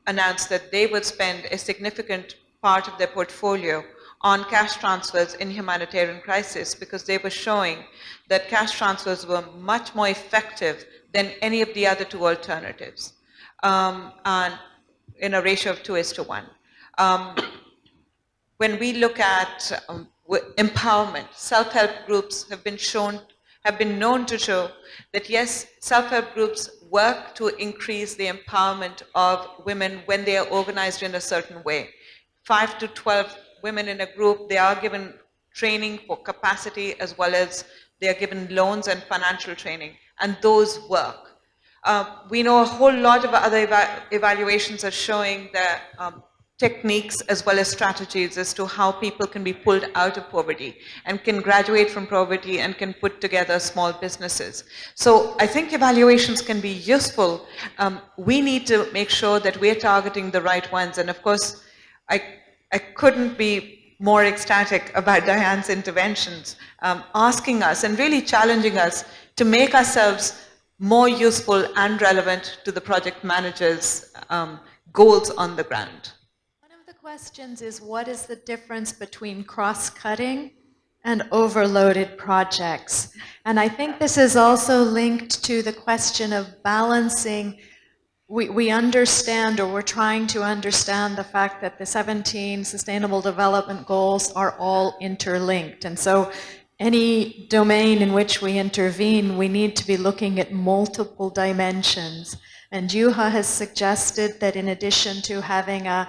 Speaker 2: announced that they would spend a significant part of their portfolio on cash transfers in humanitarian crisis because they were showing that cash transfers were much more effective than any of the other two alternatives, and in a ratio of 2:1. When we look at empowerment, self-help groups have been known to show that yes, self-help groups work to increase the empowerment of women when they are organized in a certain way. 5 to 12 women in a group, they are given training for capacity as well as they are given loans and financial training, and those work. We know a whole lot of other evaluations are showing that techniques as well as strategies as to how people can be pulled out of poverty and can graduate from poverty and can put together small businesses. So I think evaluations can be useful. We need to make sure that we're targeting the right ones. And of course, I couldn't be more ecstatic about Diann's interventions, asking us and really challenging us to make ourselves more useful and relevant to the project managers' goals on the ground.
Speaker 1: The questions is, what is the difference between cross-cutting and overloaded projects? And I think this is also linked to the question of balancing. We understand, or we're trying to understand, the fact that the 17 Sustainable Development Goals are all interlinked. And so any domain in which we intervene, we need to be looking at multiple dimensions. And Juha has suggested that in addition to having a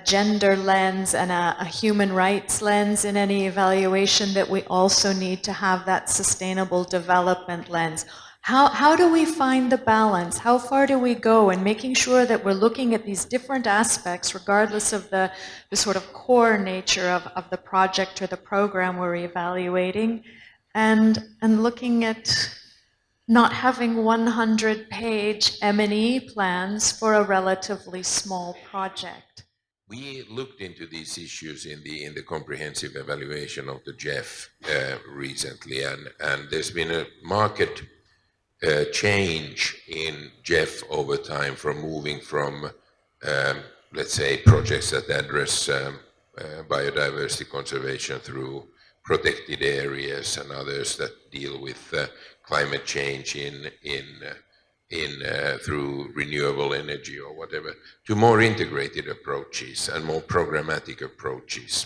Speaker 1: gender lens and a human rights lens in any evaluation, that we also need to have that sustainable development lens. How do we find the balance? How far do we go in making sure that we're looking at these different aspects, regardless of the sort of core nature of the project or the program we're evaluating, and looking at not having 100-page M&E plans for a relatively small project?
Speaker 3: We looked into these issues in the comprehensive evaluation of the JEF recently, and there's been a market change in JEF over time, from moving from, let's say, projects that address biodiversity conservation through protected areas and others that deal with climate change through renewable energy or whatever, to more integrated approaches and more programmatic approaches.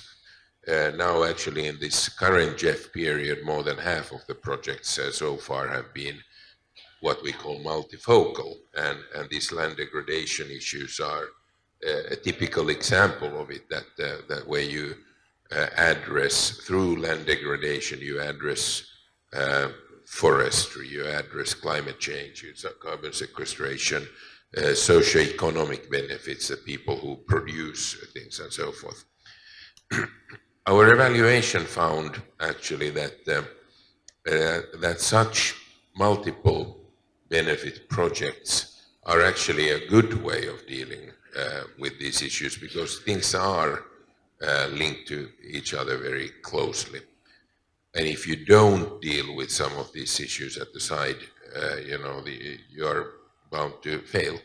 Speaker 3: Now, actually, in this current JEF period, more than half of the projects so far have been what we call multifocal, and these land degradation issues are a typical example of it, that where you address, through land degradation, you address forestry, you address climate change, you carbon sequestration, socio-economic benefits, the people who produce things and so forth. Our evaluation found actually that such multiple benefit projects are actually a good way of dealing with these issues, because things are linked to each other very closely. And if you don't deal with some of these issues at the side, you are bound to fail.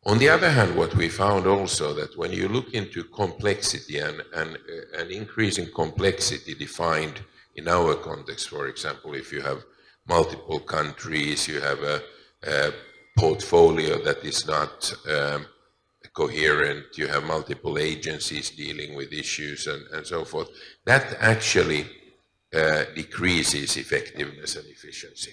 Speaker 3: On the other hand, what we found also, that when you look into complexity and increasing complexity defined in our context, for example, if you have multiple countries, you have a portfolio that is not coherent, you have multiple agencies dealing with issues and so forth, that actually decreases effectiveness and efficiency.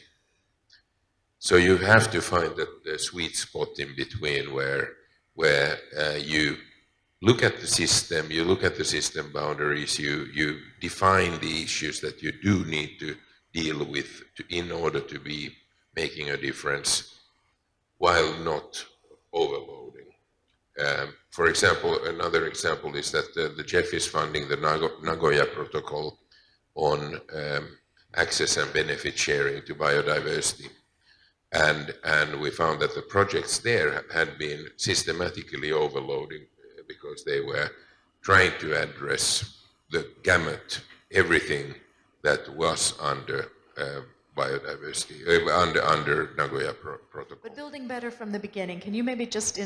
Speaker 3: So you have to find the sweet spot in between where you look at the system, you look at the system boundaries, you define the issues that you do need to deal with in order to be making a difference while not overloading. For example, another example is that the JEF is funding the Nagoya Protocol on access and benefit sharing to biodiversity. And we found that the projects there had been systematically overloading because they were trying to address the gamut, everything that was under biodiversity, under Nagoya Protocol.
Speaker 1: But building better from the beginning, can you maybe just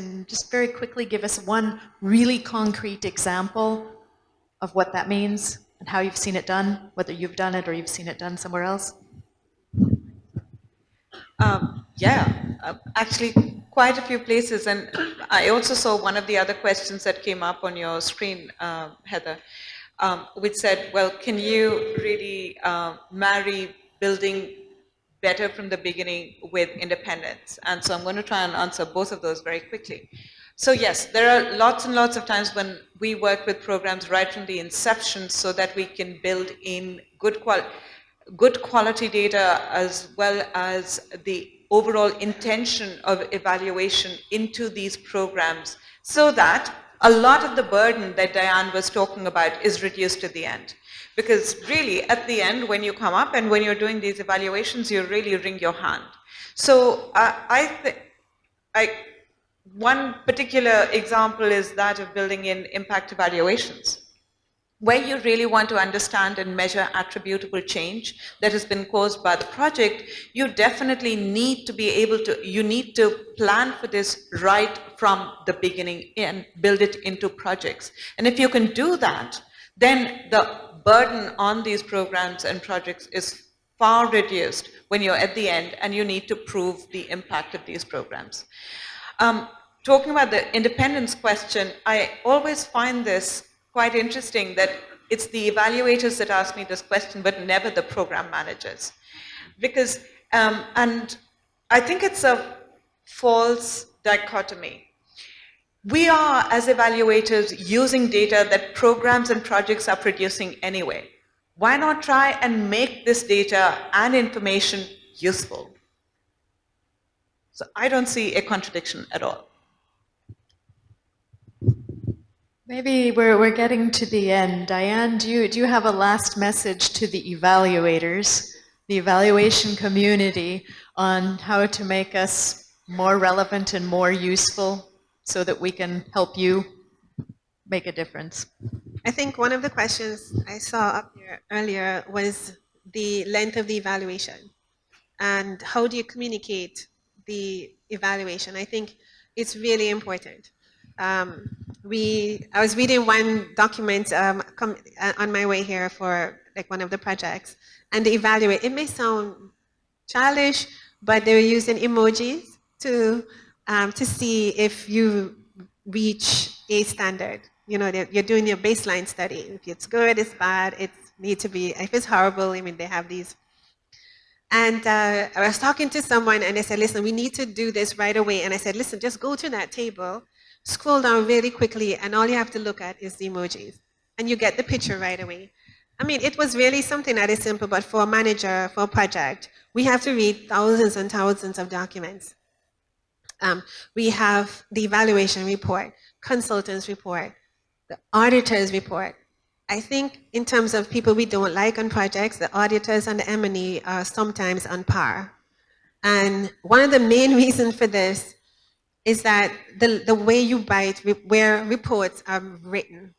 Speaker 1: very quickly give us one really concrete example of what that means and how you've seen it done, whether you've done it or you've seen it done somewhere else?
Speaker 2: Actually quite a few places, and I also saw one of the other questions that came up on your screen, Heather, which said, well, can you really marry building better from the beginning with independence? And so I'm going to try and answer both of those very quickly. So yes, there are lots and lots of times when we work with programs right from the inception so that we can build in good quality data as well as the overall intention of evaluation into these programs so that a lot of the burden that Diann was talking about is reduced at the end. Because really, at the end, when you come up and when you're doing these evaluations, you really wring your hand. So one particular example is that of building in impact evaluations, where you really want to understand and measure attributable change that has been caused by the project. You definitely need to be able to, you need to plan for this right from the beginning and build it into projects. And if you can do that, then the burden on these programs and projects is far reduced when you're at the end and you need to prove the impact of these programs. Talking about the independence question, I always find this quite interesting that it's the evaluators that ask me this question, but never the program managers. Because, and I think it's a false dichotomy. We are, as evaluators, using data that programs and projects are producing anyway. Why not try and make this data and information useful? So I don't see a contradiction at all.
Speaker 1: Maybe we're getting to the end. Diann, do you have a last message to the evaluators, the evaluation community, on how to make us more relevant and more useful so that we can help you make a difference?
Speaker 4: I think one of the questions I saw up here earlier was the length of the evaluation and how do you communicate the evaluation. I think it's really important. I was reading one document on my way here for like one of the projects, and the evaluate, it may sound childish, but they were using emojis to see if you reach a standard. You know, you're doing your baseline study. If it's good, it's bad, it needs to be, if it's horrible, I mean, they have these. And I was talking to someone and they said, listen, we need to do this right away. And I said, listen, just go to that table, scroll down really quickly, and all you have to look at is the emojis. And you get the picture right away. I mean, it was really something that is simple, but for a manager, for a project, we have to read thousands and thousands of documents. We have the evaluation report, consultants report, the auditor's report. I think in terms of people we don't like on projects, the auditors and the M&E are sometimes on par. And one of the main reasons for this is that the way you write, where reports are written,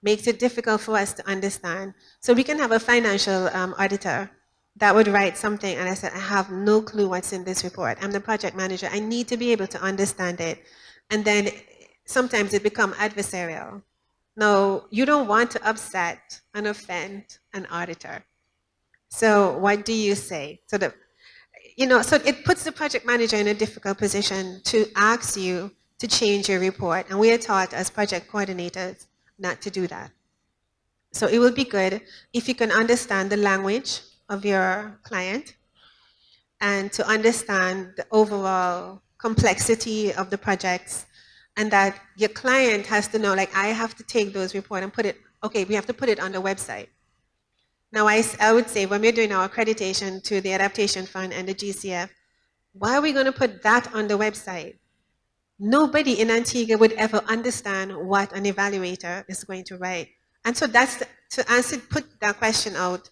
Speaker 4: makes it difficult for us to understand. So we can have a financial auditor that would write something and I said, I have no clue what's in this report. I'm the project manager. I need to be able to understand it. And then sometimes it becomes adversarial. No, you don't want to upset and offend an auditor. So what do you say? So so it puts the project manager in a difficult position to ask you to change your report. And we are taught as project coordinators not to do that. So it will be good if you can understand the language of your client and to understand the overall complexity of the projects, and that your client has to know, like, I have to take those reports and put it, okay, we have to put it on the website. Now, I would say when we're doing our accreditation to the Adaptation Fund and the GCF, why are we going to put that on the website? Nobody in Antigua would ever understand what an evaluator is going to write. And so that's, put that question out,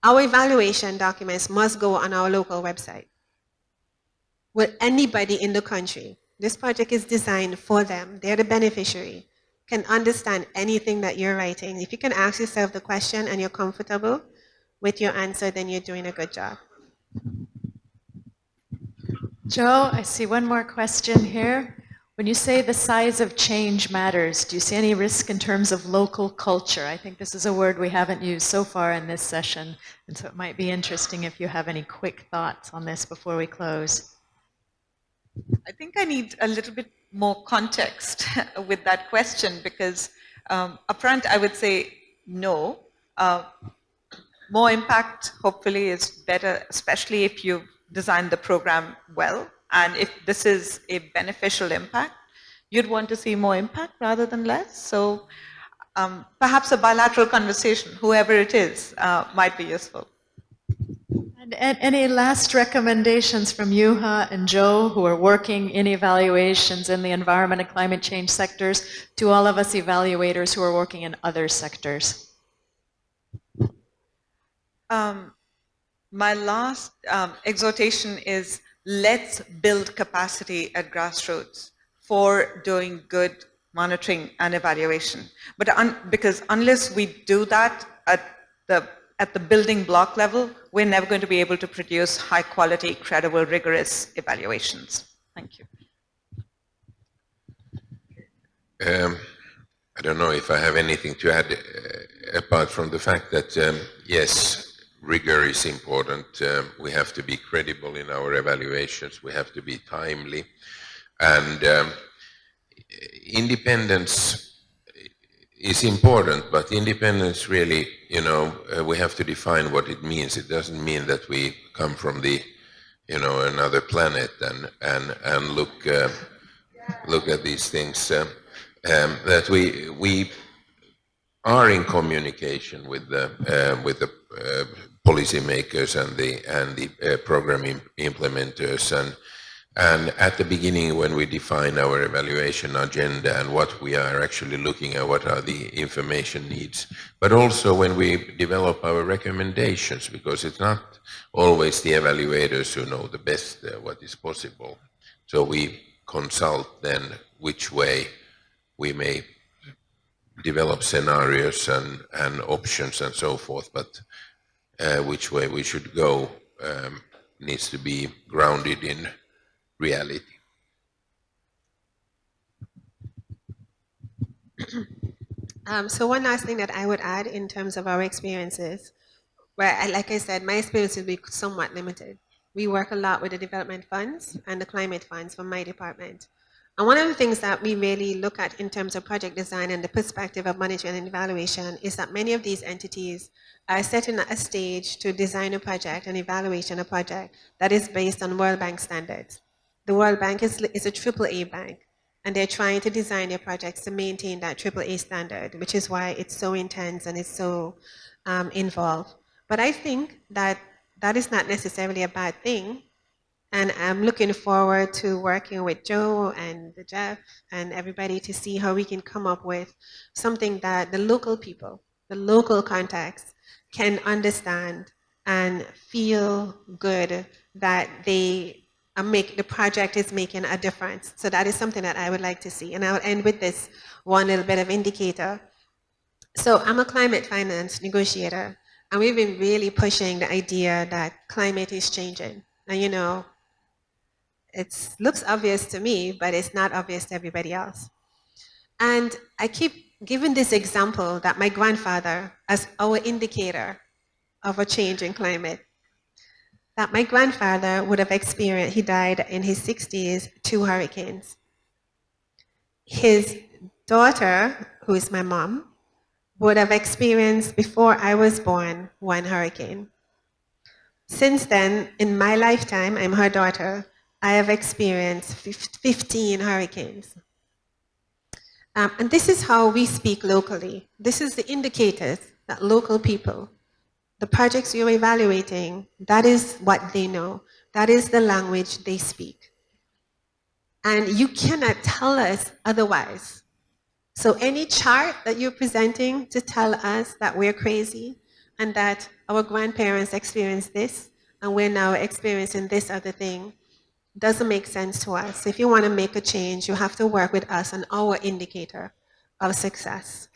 Speaker 4: our evaluation documents must go on our local website. Will anybody in the country, this project is designed for them, they're the beneficiary, can understand anything that you're writing. If you can ask yourself the question and you're comfortable with your answer, then you're doing a good job.
Speaker 1: Joe, I see one more question here. When you say the size of change matters, do you see any risk in terms of local culture? I think this is a word we haven't used so far in this session, and so it might be interesting if you have any quick thoughts on this before we close.
Speaker 2: I think I need a little bit more context with that question, because upfront I would say no. More impact hopefully is better, especially if you've designed the program well. And if this is a beneficial impact, you'd want to see more impact rather than less. So perhaps a bilateral conversation, whoever it is, might be useful.
Speaker 1: And any last recommendations from Juha and Joe, who are working in evaluations in the environment and climate change sectors, to all of us evaluators who are working in other sectors?
Speaker 2: My last exhortation is, let's build capacity at grassroots for doing good monitoring and evaluation. But because unless we do that at the building block level, we're never going to be able to produce high quality, credible, rigorous evaluations. Thank you.
Speaker 3: I don't know if I have anything to add apart from the fact that, yes, rigor is important. We have to be credible in our evaluations. We have to be timely. And independence is important, but independence really, we have to define what it means. It doesn't mean that we come from the, another planet and look at these things. That we are in communication with the policymakers and the program implementers, and at the beginning when we define our evaluation agenda and what we are actually looking at, what are the information needs, but also when we develop our recommendations, because it's not always the evaluators who know the best what is possible. So we consult then which way we may develop scenarios and options and so forth, but which way we should go needs to be grounded in reality.
Speaker 4: So one last thing that I would add in terms of our experiences, where, like I said, my experience will be somewhat limited. We work a lot with the development funds and the climate funds from my department. And one of the things that we really look at in terms of project design and the perspective of management and evaluation is that many of these entities are setting a stage to design a project and evaluation a project that is based on World Bank standards. The World Bank is a AAA bank, and they're trying to design their projects to maintain that AAA standard, which is why it's so intense and it's so involved. But I think that that is not necessarily a bad thing. And I'm looking forward to working with Joe and Jeff and everybody to see how we can come up with something that the local people, the local contacts can understand and feel good that the project is making a difference. So that is something that I would like to see. And I'll end with this one little bit of indicator. So I'm a climate finance negotiator, and we've been really pushing the idea that climate is changing. And it looks obvious to me, but it's not obvious to everybody else. And I keep giving this example that my grandfather, as our indicator of a change in climate, that my grandfather would have experienced, he died in his 60s, 2 hurricanes. His daughter, who is my mom, would have experienced, before I was born, 1 hurricane. Since then, in my lifetime, I'm her daughter, I have experienced 15 hurricanes. And this is how we speak locally. This is the indicators that local people, the projects you're evaluating, that is what they know. That is the language they speak. And you cannot tell us otherwise. So any chart that you're presenting to tell us that we're crazy and that our grandparents experienced this and we're now experiencing this other thing doesn't make sense to us. If you want to make a change, you have to work with us on our indicator of success.